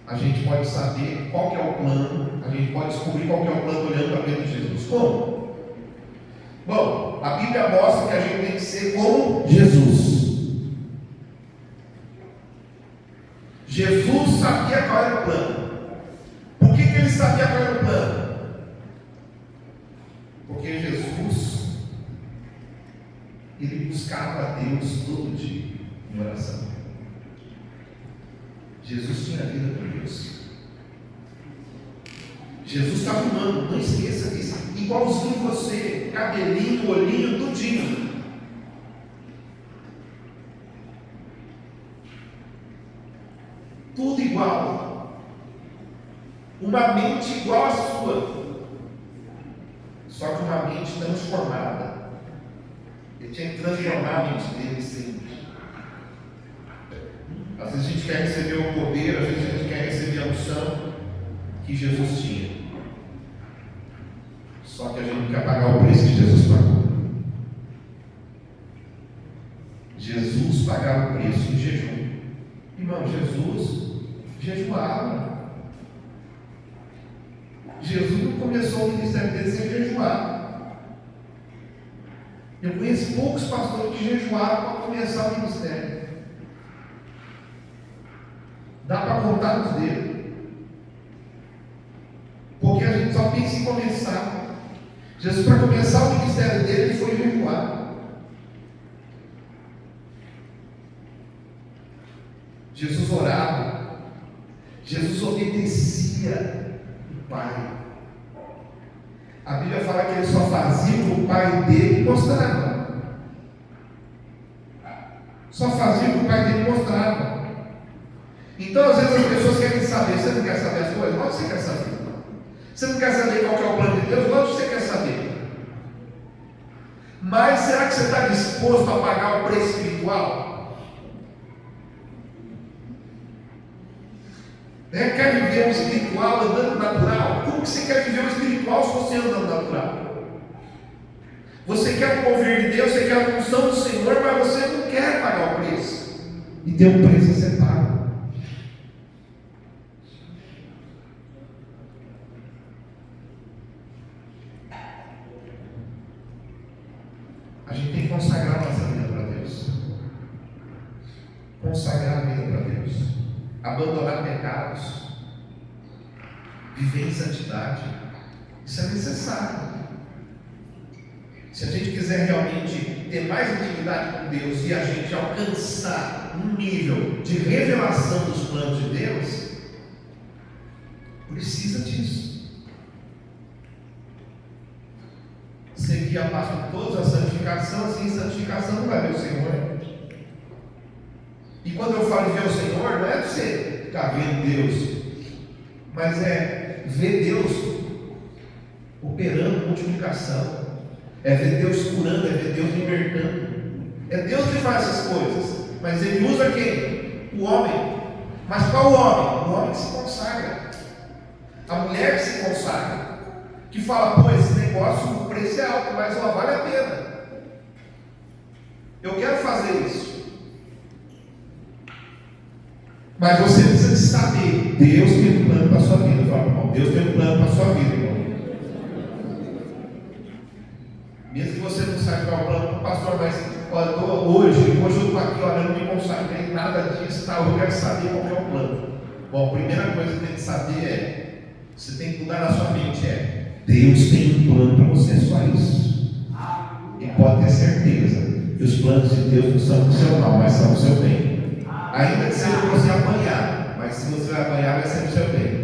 a gente pode saber qual que é o plano A gente pode descobrir qual que é o plano olhando para a vida de Jesus. Como? Bom, a Bíblia mostra que a gente tem que ser como Jesus. Jesus sabia qual era o plano. Por que ele sabia qual era o plano? Porque Jesus, ele buscava a Deus todo dia em oração. Jesus tinha vida com Deus. Jesus estava humano, não esqueça disso. Igualzinho você, cabelinho, olhinho, tudinho. Tudo igual. Uma mente igual à sua. Só que uma mente transformada. Ele tinha que transformar a mente dele sempre. Às vezes a gente quer receber o poder, às vezes a gente quer receber a unção que Jesus tinha. Só que a gente não quer pagar o preço que Jesus pagou. Jesus pagava o preço em jejum. Irmão, Jesus jejuava. Jesus não começou o ministério dele sem jejuar. Eu conheço poucos pastores que jejuaram para começar o ministério. Dá para contar nos dedos. Porque a gente só pensa em começar. Jesus, para começar o ministério dele, ele foi jejuar. Jesus orava. Jesus obedecia o Pai. A Bíblia fala que ele só fazia o que o Pai dele mostrava. Só fazia o que o Pai dele mostrava. Então, às vezes as pessoas querem saber. Você não quer saber as coisas? Lógico que você quer saber. Você não quer saber qual que é o plano de Deus? Lógico que você quer saber. Mas será que você está disposto a pagar o preço espiritual? Quer viver o espiritual andando natural? Como que você quer viver o espiritual se você anda natural? Você quer o mover de Deus, você quer a função do Senhor, mas você não quer pagar o preço. E tem um preço a ser pago. A gente tem que consagrar a nossa vida para Deus. Consagrar a vida para Deus. Abandonar pecados. Viver em santidade. Isso é necessário. Se a gente quiser realmente ter mais intimidade com Deus e a gente alcançar um nível de revelação dos planos de Deus, precisa disso. Seguir a passo de todos a santificação, sem santificação não vai ver o Senhor. E quando eu falo de ver o Senhor, não é você ficar vendo Deus, mas é ver Deus operando multiplicação, é ver Deus curando, é ver Deus libertando. É Deus que faz essas coisas, mas Ele usa quem? O homem. Mas qual o homem? O homem que se consagra, a mulher que se consagra, que fala, pô, esse negócio, o preço é alto, mas ó, vale a pena. Eu quero fazer isso. Mas você precisa saber, Deus tem um plano para a sua vida. Fala, irmão, Deus tem um plano para a sua vida, irmão. Mesmo que você não saiba qual é o plano do pastor, mas olha, hoje eu estou aqui, olha, eu não me consagrei nada disso, tá? Eu quero saber qual é o plano. Bom, a primeira coisa que tem que saber você tem que mudar na sua mente, Deus tem um plano para você, só isso. E pode ter certeza que os planos de Deus não são do seu mal, mas são do seu bem. Ainda que seja para você apanhar, mas se você vai apanhar, vai ser do seu bem.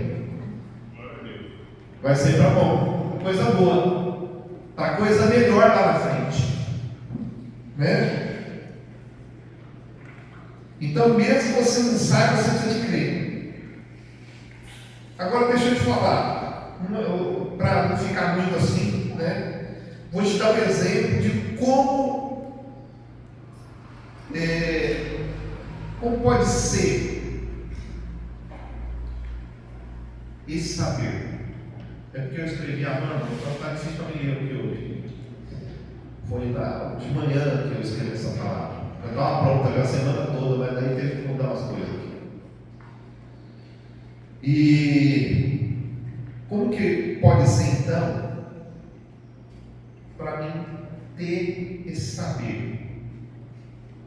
Vai ser para bom, coisa boa, para coisa melhor lá na frente, né? Então, mesmo que você não saiba, você precisa de crer. Agora, deixa eu te falar. Para não ficar muito assim, né? Vou te dar um exemplo de como pode ser esse saber. É porque eu escrevi a mão, então está difícil para mim ler aqui hoje. Foi de manhã que eu escrevi essa palavra. Eu estava pronta já a semana toda, mas daí teve que mudar umas coisas aqui. E Como que pode ser então, para mim, ter esse saber?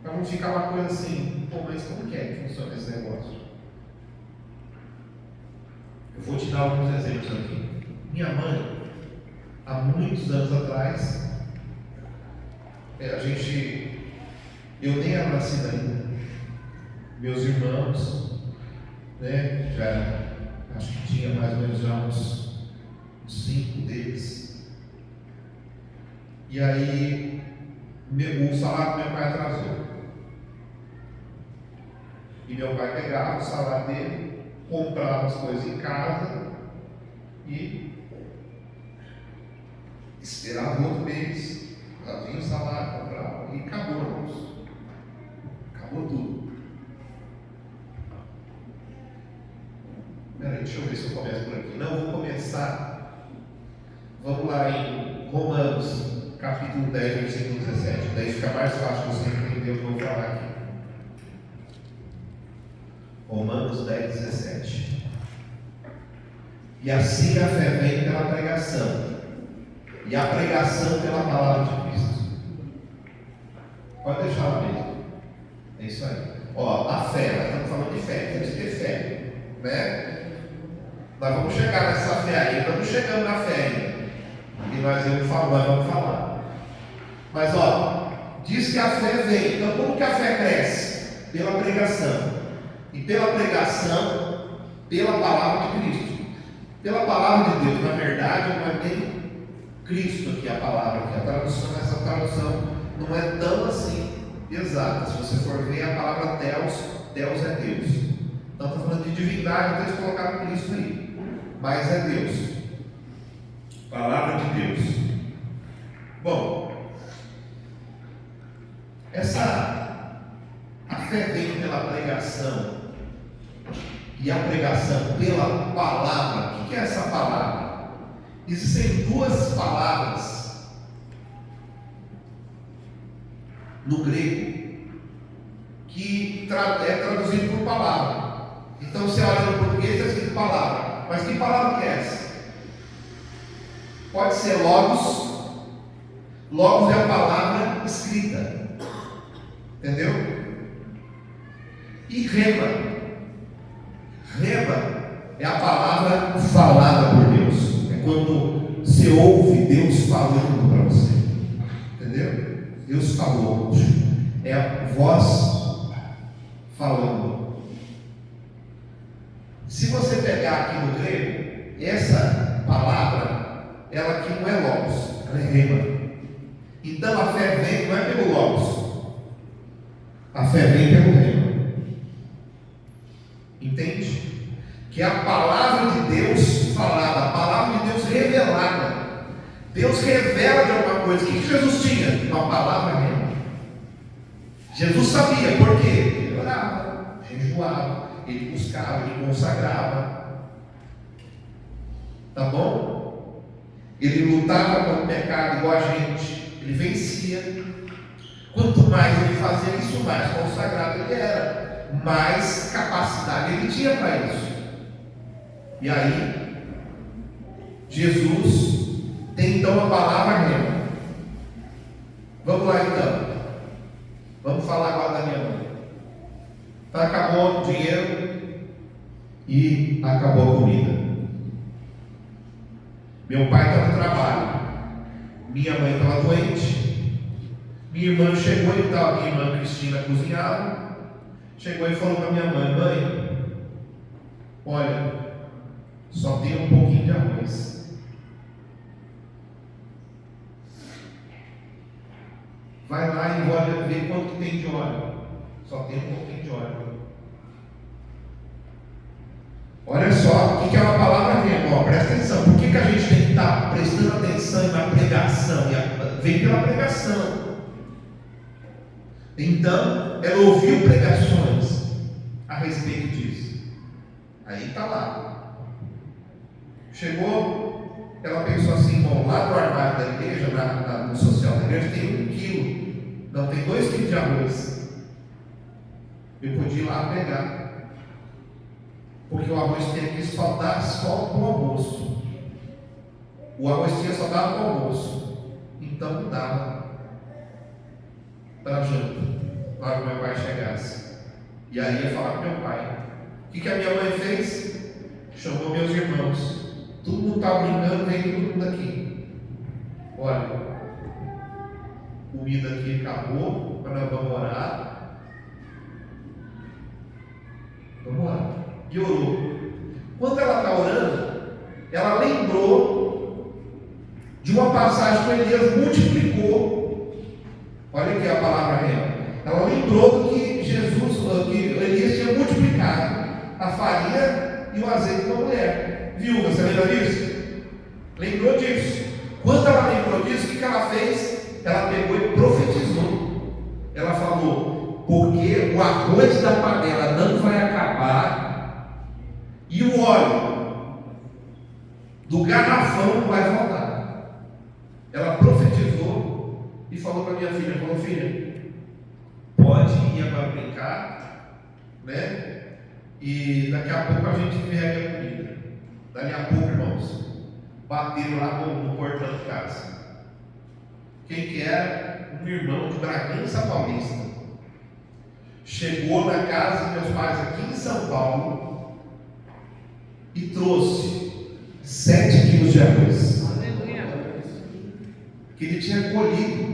Para não ficar uma coisa assim, pô, mas como que é que funciona esse negócio? Eu vou te dar alguns exemplos aqui. Minha mãe, há muitos anos atrás, eu nem era nascido ainda. Meus irmãos, né, já acho que tinha mais ou menos já uns 5 deles. E aí o salário do meu pai atrasou. E meu pai pegava o salário dele, comprava as coisas em casa e esperava outro mês, vinha o salário, comprava e acabou, irmãos. Acabou tudo. Peraí, deixa eu ver se eu começo por aqui. Não, vou começar. Vamos lá em Romanos, capítulo 10, versículo 17. Daí fica mais fácil você entender o que eu vou falar aqui. Romanos 10, 17. E assim a fé vem pela pregação, e a pregação pela palavra de Cristo. Pode deixar lá mesmo. É isso aí. Ó, a fé, nós estamos falando de fé, temos que ter fé, né? Nós vamos chegar nessa fé aí, estamos chegando na fé ainda. E nós vamos falar. Mas ó, diz que a fé vem. Então como que a fé cresce? Pela pregação. E pela pregação, pela palavra de Cristo. Pela palavra de Deus, na verdade, não é nem Cristo aqui a palavra, aqui. Essa tradução não é tão assim exata. Se você for ver a palavra Deus é Deus. Então está falando de divindade, então eles colocaram Cristo aí. Mas é Deus. Palavra de Deus. Bom, a fé vem pela pregação. E a pregação pela palavra. O que é essa palavra? Existem duas palavras no grego que é traduzido por palavra. Então você olha no português está escrito palavra. Mas que palavra que é essa? Pode ser logos. Logos é a palavra escrita. Entendeu? E rema. Rema é a palavra falada por Deus. É quando você ouve Deus falando para você. Entendeu? Deus falou. É a voz falando. Se você pegar aqui no grego, essa palavra, ela aqui não é logos, ela é rema. Então a fé vem, não é pelo logos. A fé vem pelo rema. Entende? Que é a palavra de Deus falada, a palavra de Deus revelada. Deus revela de alguma coisa. O que Jesus tinha? Uma palavra rema. Jesus sabia, por quê? Ele orava, jejuava, ele buscava, ele consagrava. Tá bom? Ele lutava com o pecado igual a gente, ele vencia. Quanto mais ele fazia isso, mais consagrado ele era, mais capacidade ele tinha para isso. E aí, Jesus tem então a palavra rema. Vamos lá então. Vamos falar agora da minha mãe. Então, acabou o dinheiro e acabou a comida. Meu pai estava no trabalho. Minha mãe estava doente. Minha irmã chegou e tal. Minha irmã Cristina cozinhava. Chegou e falou para minha mãe: mãe, olha, só tem um pouquinho de arroz. Vai lá e olha, vê quanto tem de óleo. Só tem um pouquinho de óleo. Olha só, o que é uma palavra rema? Presta atenção. Por que a gente tem que estar prestando atenção na pregação? Vem pela pregação. Então, ela ouviu pregações a respeito disso. Aí está lá. Chegou, ela pensou assim: bom, lá no armário da igreja, no social da igreja, tem 1 quilo. Não, tem 2 quilos de arroz. Eu podia ir lá pegar. Porque o arroz tem que esfaldar só com o almoço. O arroz tinha só dava para o almoço. Então não dava para a janta, para que meu pai chegasse. E aí ia falar com meu pai. O que a minha mãe fez? Chamou meus irmãos. Todo mundo estava brincando, veio todo mundo aqui. Olha, comida aqui acabou, mas nós vamos orar. Vamos orar. E orou. Quando ela está orando, ela lembrou de uma passagem que Elias multiplicou. Olha aqui a palavra real. Ela lembrou que que Elias tinha multiplicado a farinha e o azeite com a mulher. Viúva, você lembra disso? Lembrou disso. Quando ela lembrou disso, o que ela fez? Ela pegou e profetizou. Ela falou: porque o arroz da panela não vai acabar e o óleo do garrafão não vai faltar. Ela profetizou e falou para minha filha: falou, filha, pode ir agora brincar, né? E daqui a pouco a gente pega a comida. Daqui a pouco, irmãos, bateram lá no portão de casa. Quem que era? Um irmão de Bragança Paulista. Chegou na casa dos meus pais aqui em São Paulo e trouxe 7 quilos de arroz. Que ele tinha colhido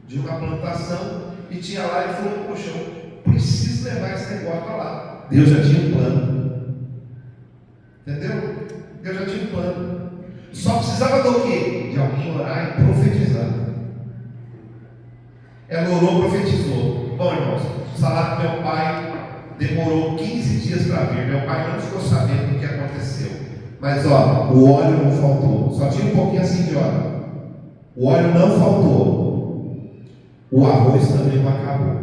de uma plantação e tinha lá. Ele falou: poxa, eu preciso levar esse negócio para lá. Deus já tinha um plano. Entendeu? Deus já tinha um plano. Só precisava do quê? De alguém orar e profetizar. Ela orou, profetizou. Bom, irmãos, o salário do meu pai demorou 15 dias para vir. Meu pai não ficou sabendo do que aconteceu. Mas ó, o óleo não faltou. Só tinha um pouquinho assim de óleo. O óleo não faltou. O arroz também não acabou.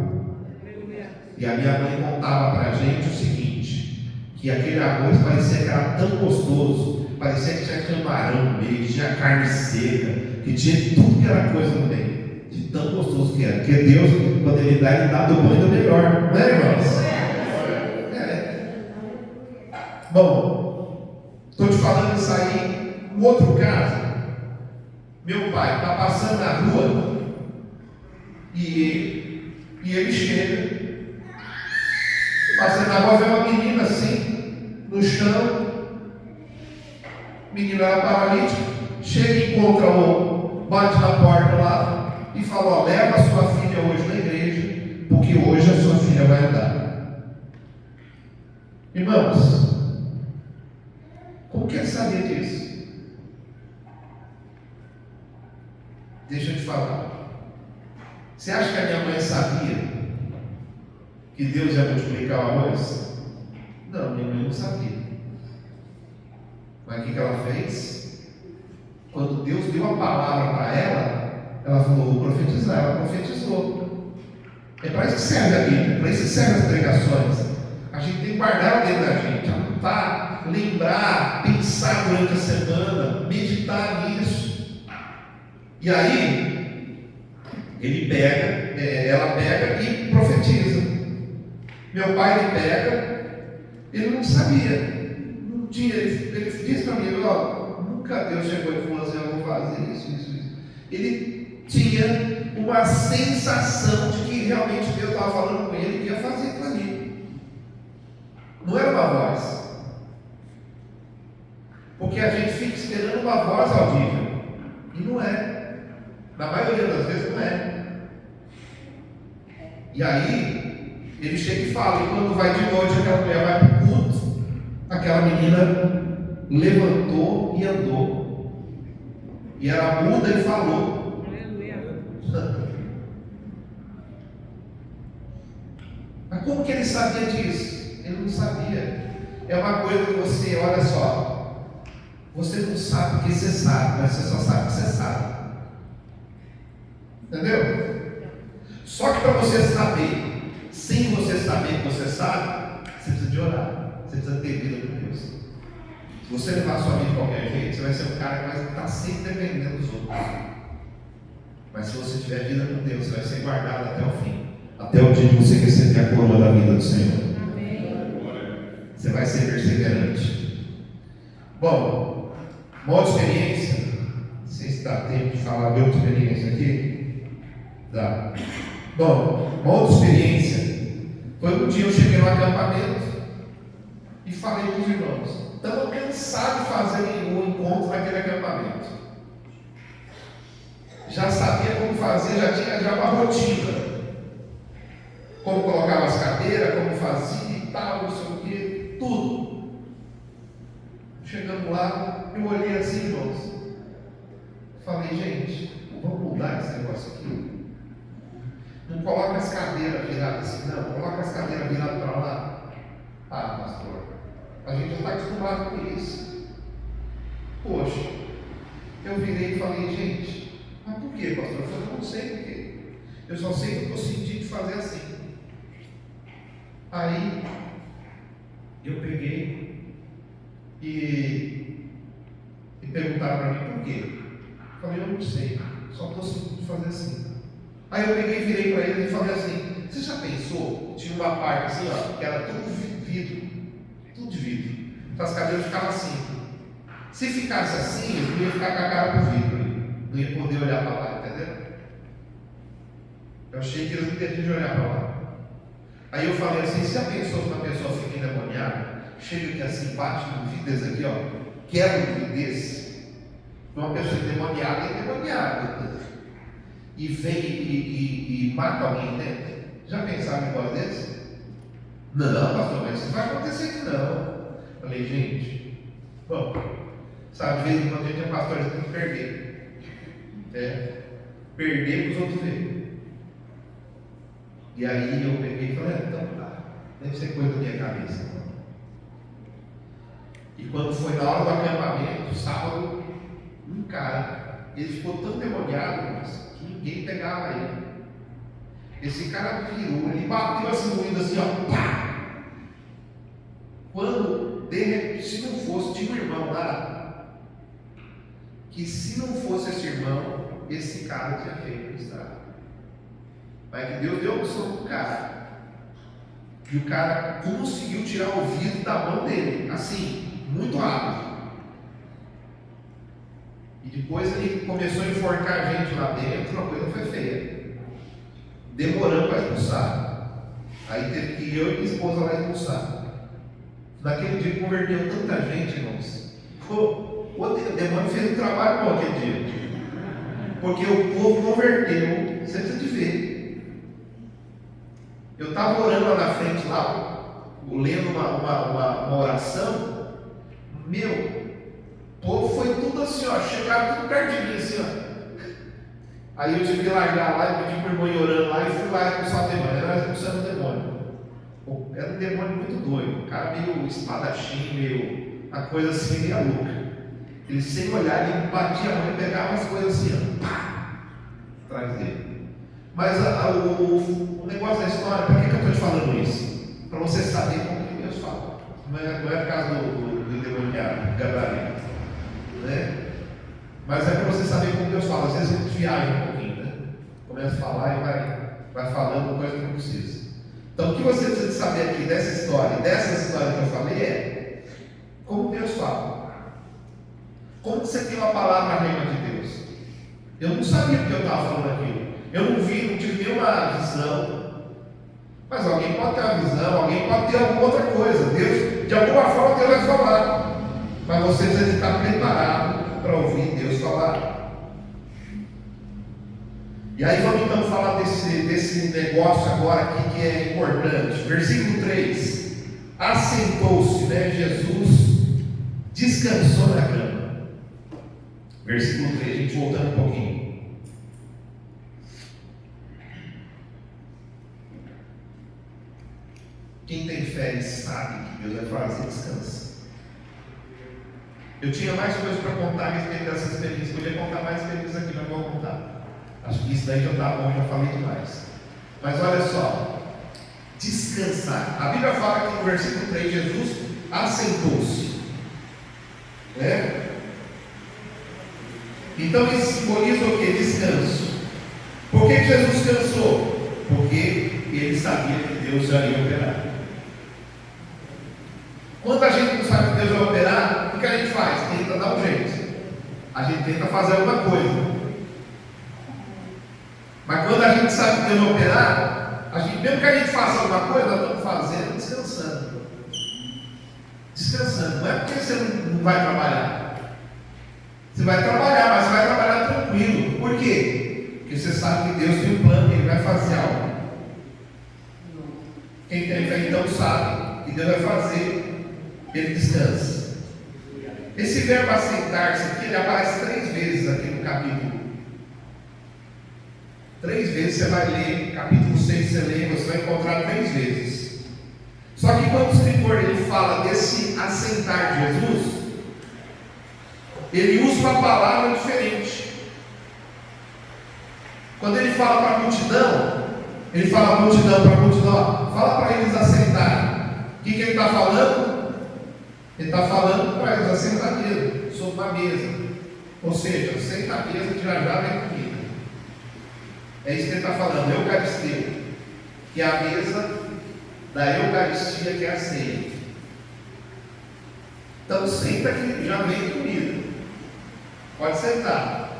E a minha mãe contava para a gente o seguinte: que aquele arroz parecia que era tão gostoso, parecia que tinha camarão no meio, que tinha carne seca, que tinha tudo que era coisa no meio, de tão gostoso que era. Porque Deus, quando Ele dá do bom e do melhor, não é, irmãos? Bom, estou te falando isso aí. Um outro caso: meu pai está passando na rua e ele chega. Passando na rua, vê uma menina assim, no chão. Menina era paralítica. Chega e encontra bate na porta lá e fala: ó, leva a sua filha hoje na igreja, porque hoje a sua filha vai andar. Irmãos, como que ele sabia disso? Deixa eu te falar. Você acha que a minha mãe sabia que Deus ia multiplicar o arroz? Não, minha mãe não sabia. Mas o que ela fez? Quando Deus deu a palavra para ela falou: vou profetizar. Ela profetizou. É para isso que serve a Bíblia, para isso que servem as pregações. A gente tem que guardar dentro da gente, anotar, lembrar, pensar durante a semana, meditar nisso. E aí, ela pega e profetiza. Meu pai, ele pega, ele não sabia, não tinha, ele disse para mim: ó, nunca Deus chegou e falou assim: eu vou fazer isso. Ele tinha uma sensação de que realmente Deus estava falando com ele e ia fazer aquilo ali. Não era uma voz, porque a gente fica esperando uma voz audível, e não é, na maioria das vezes não é. E aí ele chega e fala, e quando vai de noite, aquela mulher vai para o culto, aquela menina levantou e andou, e era muda e falou. Mas como que ele sabia disso? Ele não sabia. É uma coisa que você, olha só, você não sabe o que você sabe, mas você só sabe o que você sabe. Entendeu? Só que para você saber, sem você saber que você sabe, você precisa de orar, você precisa ter vida com Deus. Se você levar a sua vida de qualquer jeito, você vai ser um cara que vai estar sempre dependendo dos outros. Mas se você tiver vida com Deus, você vai ser guardado até o fim, até o dia que você receber a coroa da vida do Senhor. Amém. Você vai ser perseverante. Bom, uma outra experiência se dá tempo de falar de outra experiência aqui. Dá. Bom, uma outra experiência foi um dia eu cheguei no acampamento e falei para os irmãos: estava cansado de fazer o encontro naquele acampamento. Já sabia como fazer, já tinha uma rotina. Como colocava as cadeiras, como fazia e tal, não sei o que, tudo. Chegando lá, eu olhei assim, irmãos. Falei: gente, vamos mudar esse negócio aqui. Não coloca as cadeiras viradas assim, não. Coloca as cadeiras viradas para lá. Ah, pastor, a gente já está acostumado com isso. Poxa, eu virei e falei: gente, mas por quê, pastor? Eu falei: eu não sei por quê. Eu só sei que eu estou sentindo de fazer assim. Aí eu peguei e perguntaram para mim por quê. Eu falei: eu não sei, só estou sentindo de fazer assim. Aí eu peguei e virei para ele e falei assim: você já pensou? Tinha uma parte assim, ó, que era tudo vidro, tudo de vidro. Então as cadeiras ficavam assim. Se ficasse assim, eu ia ficar com a cara pro vidro, não ia poder olhar para lá, entendeu? Eu achei que eles não teriam de olhar para lá. Aí eu falei assim: se a pessoa, uma pessoa fica endemoniada, chega aqui assim, bate no vidro desse aqui, ó, quebra um vidro desse, uma pessoa endemoniada é endemoniada, e vem e mata alguém dentro. Já pensaram em um negócio desse? Não, pastor, mas isso não vai acontecer aqui não. Falei: gente, bom, sabe, de vez em quando a gente é pastor, a gente tem que perder. Perder para os outros verem. E aí eu peguei e falei: então tá, deve ser coisa da minha cabeça. E quando foi na hora do acampamento, sábado, um cara, ele ficou tão demoniado, mas que ninguém pegava ele. Esse cara virou, ele bateu assim no assim, ó, pá! Quando, se não fosse, tinha um irmão lá, que se não fosse esse irmão, esse cara tinha feito o estrago. Mas que Deus deu a opção pro cara. E o cara conseguiu tirar o vidro da mão dele, assim, muito rápido. E depois ele começou a enforcar a gente lá dentro, uma coisa foi feia. Demorando para expulsar. Aí teve que ir eu e minha esposa lá expulsar. Naquele dia converteu tanta gente, irmãos. O demônio fez um trabalho bom aquele dia. Porque o povo converteu, você precisa de ver. Eu estava orando lá na frente, lá, lendo uma oração. Meu, o povo foi tudo assim, ó, chegaram tudo perto de mim, assim, ó. Aí eu tive que largar lá e pedi para o irmão ir orando lá e fui lá expulsar o demônio. Era expulsando o demônio. Era um demônio muito doido, um cara meio espadachim, meio uma coisa assim, meio louca. Ele sem olhar, ele batia a mão e pegava as coisas assim, ó, pá, atrás dele. Mas o negócio da história, para que eu estou te falando isso? Para você saber como que Deus fala. Não é por causa do demoniado, gabarito, né? Mas é para você saber como Deus fala. Às vezes a gente viaja um pouquinho, né? Começa a falar e vai falando coisa que não precisa. Então o que você precisa de saber aqui dessa história que eu falei é como Deus fala. Como você tem uma palavra rema de Deus? Eu não sabia porque eu estava falando aquilo. Eu não tive nenhuma visão. Mas alguém pode ter uma visão, alguém pode ter alguma outra coisa. Deus, de alguma forma, Deus vai falar. Mas você precisa estar preparado para ouvir Deus falar. E aí vamos então falar desse negócio agora aqui que é importante. Versículo 3. Assentou-se, né? Jesus descansou na cama. Versículo 3, a gente voltando um pouquinho. Quem tem fé e sabe que Deus vai fazer, descansa. Eu tinha mais coisas para contar a respeito dessa experiência. Podia contar mais experiências aqui, mas não vou contar. Acho que isso daí já está bom, já falei demais. Mas olha só, descansar. A Bíblia fala aqui no versículo 3, Jesus assentou-se. Né? Então isso simboliza o que? Descanso. Por que Jesus cansou? Porque ele sabia que Deus já ia operar. Quando a gente não sabe que Deus vai operar, o que a gente faz? Tenta dar um jeito. a gente tenta fazer alguma coisa. Mas quando a gente sabe que Deus vai operar, mesmo que a gente faça alguma coisa, nós estamos fazendo descansando. Descansando. Não é porque você não vai trabalhar. Você vai trabalhar, mas você vai trabalhar tranquilo. Por quê? Porque você sabe que Deus tem um plano, que Ele vai fazer algo. Quem tem fé então sabe que Deus vai fazer, Ele descansa. Esse verbo assentar-se aqui, ele aparece 3 vezes aqui no capítulo. 3 vezes você vai ler, capítulo 6 você lê, você vai encontrar 3 vezes. Só que quando o escritor ele fala desse assentar de Jesus, ele usa uma palavra diferente. Quando ele fala para a multidão, ele fala para a multidão, fala para eles assentarem. O que ele está falando? Ele está falando para eles assentar mesmo, sobre uma mesa. Ou seja, senta a mesa que já vem comida. É isso que ele está falando, Eucaristia, que é a mesa da Eucaristia, que é a ceia. Então senta que já vem comida. Pode sentar.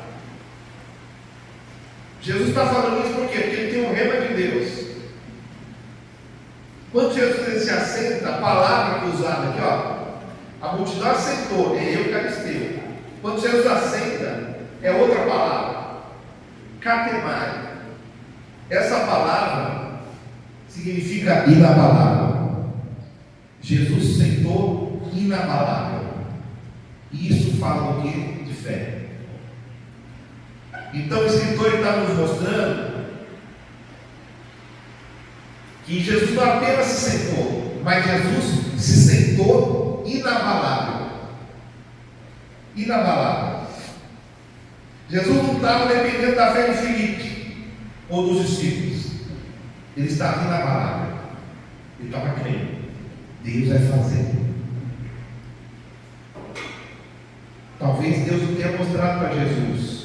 Jesus está falando isso por quê? Porque ele tem um rema de Deus. Quando Jesus se assenta, a palavra que é usada aqui, ó, a multidão assentou, é Eucaristia. Quando Jesus assenta, é outra palavra, catemai. Essa palavra significa inabalável. Jesus sentou inabalável. E isso fala o quê? De fé. Então o escritor está nos mostrando que Jesus não apenas se sentou, mas Jesus se sentou inabalável. Inabalável. Jesus não estava dependendo da fé de Filipe ou dos discípulos. Ele estava inabalável. Ele estava crendo. Deus vai fazer. Talvez Deus não tenha mostrado para Jesus.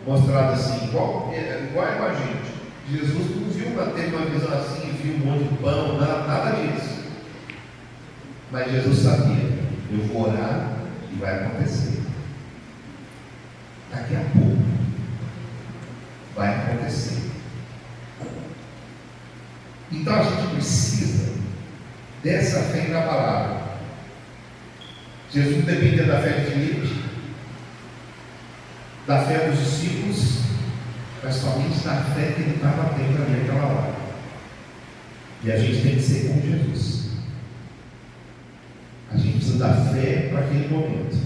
Mostrado assim, igual é com a gente. Jesus não viu, teve uma visão assim, viu um monte de pão, nada disso. Mas Jesus sabia, eu vou orar e vai acontecer. Daqui a pouco vai acontecer. Então a gente precisa dessa fé na palavra. Jesus dependia da fé de Filipe, da fé dos discípulos, mas somente da fé que ele estava tendo ali naquela hora. E a gente tem que ser como Jesus. A gente precisa dar fé para aquele momento,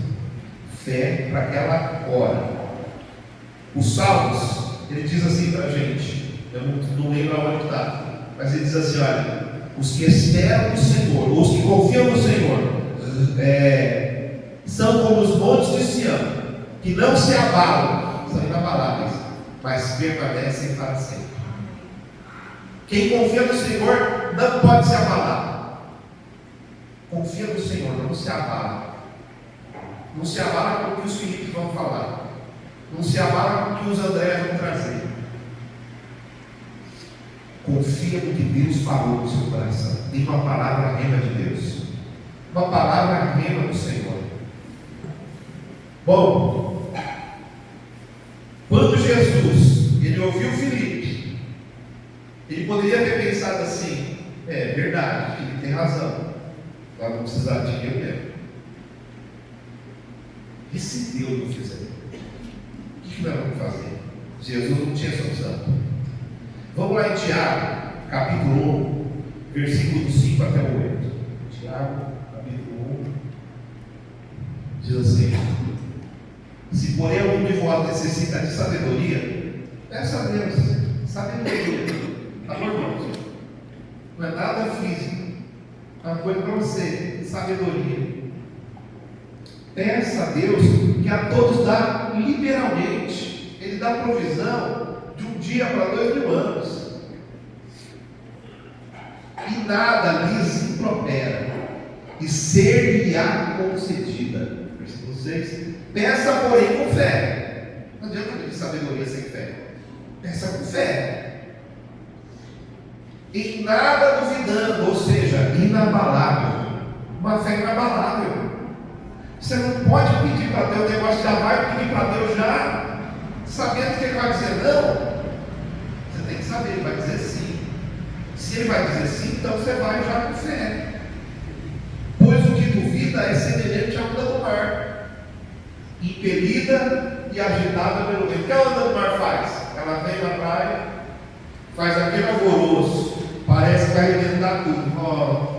fé para aquela hora. Os Salmos, ele diz assim para a gente, eu não lembro aonde está, mas ele diz assim: olha, os que esperam no Senhor, os que confiam no Senhor, são como os montes de Sião, que não se abalam, são inabaláveis, mas permanecem para sempre. Quem confia no Senhor não pode se abalar. Confia no Senhor, não se abala. Não se abala com o que os Filipos vão falar. Não se abala com o que os André vão trazer. Confia no que Deus falou no seu coração. Tem uma palavra rema de Deus. Uma palavra rema do Senhor. Bom, quando Jesus ele ouviu Filipe, ele poderia ter pensado assim: é verdade, ele tem razão, nós não precisamos de dinheiro mesmo. E se Deus não fizer? O que nós vamos fazer? Jesus não tinha solução. Vamos lá em Tiago, capítulo 1, versículo 5 até o 8. Tiago, capítulo 1, diz assim: se porém algum de vós necessita de sabedoria, peça a Deus, sabedoria. Amor, irmãos, não é nada físico, é uma coisa para você, sabedoria. Peça a Deus, que a todos dá liberalmente. Ele dá provisão de um dia para 2.000 anos, e nada lhes impropera, e ser-lhe-á concedida. Versículo 6. Peça, porém, com fé. Não adianta pedir sabedoria sem fé. Peça com fé. Em nada duvidando, ou seja, inabalável. Uma fé inabalável. Você não pode pedir para Deus, o negócio já vai pedir para Deus já, sabendo que Ele vai dizer não. Você tem que saber, Ele vai dizer sim. Se Ele vai dizer sim, então você vai já com fé. Pois o que duvida é semelhante à onda do mar, impelida e agitada pelo vento. O que a onda do mar faz? Ela vem na praia, faz aquele alvoroço, parece que vai arrebentar tudo. Oh.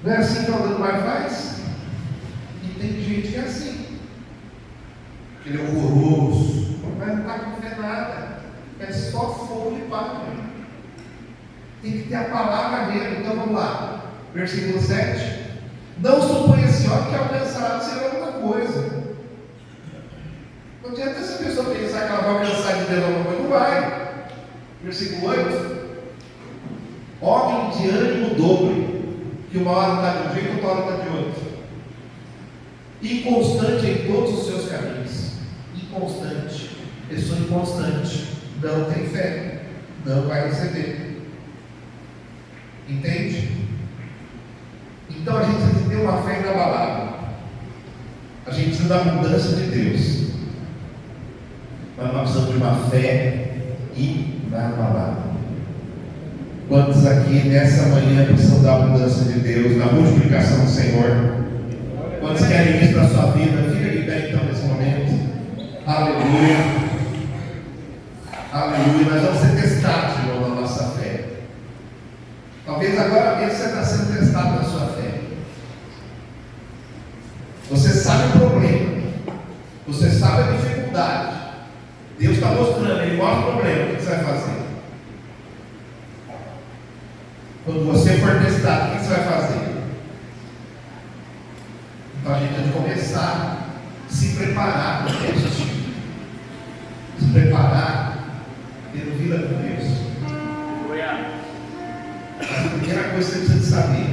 Não é assim que a onda do mar faz? E tem gente que é assim. Ele é horroroso, mas não está com fé nada. É só fogo e palha. Tem que ter a palavra dele. Então vamos lá. Versículo 7. Não suponha esse homem que alcançará de ser alguma coisa. Não adianta essa pessoa pensar que ela vai alcançar de Deus alguma coisa. Não vai. Versículo 8. Homem de ânimo dobre, que uma hora está de um jeito, outra hora está de outro. Inconstante em todos os seus caminhos. Inconstante. Pessoa inconstante. Não tem fé. Não vai receber. Entende? Então a gente precisa ter uma fé inabalável. A gente precisa da mudança de Deus. Mas nós precisamos de uma fé inabalável. Quantos aqui nessa manhã precisam da mudança de Deus, da multiplicação do Senhor? Quantos querem isso para a sua vida? Fica de pé então nesse momento. Aleluia. Aleluia. Nós vamos ser testados, irmão, na nossa fé. Talvez agora mesmo você está sendo testado na sua fé. Você sabe o problema. Você sabe a dificuldade. Deus está mostrando, Ele mostra o problema. O que você vai fazer? Quando você for testado, o que você vai fazer? Então a gente tem que começar a se preparar para o teste. Se preparar, tendo vida com Deus. Mas a primeira coisa que você precisa de saber,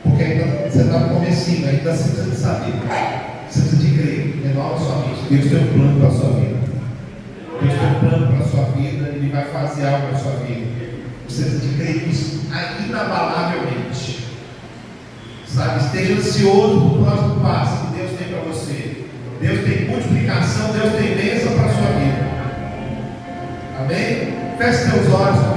porque ainda você está no comecinho, ainda você precisa de saber. Você precisa de crer, renova a sua vida. Deus tem um plano para a sua vida. Deus tem um plano para a sua vida, Ele vai fazer algo na sua vida. Você precisa de crer nisso inabalavelmente. Sabe? Esteja ansioso para o próximo passo que Deus tem para você. Deus tem multiplicação, Deus tem bênção para a sua vida. Amém? Feche seus olhos.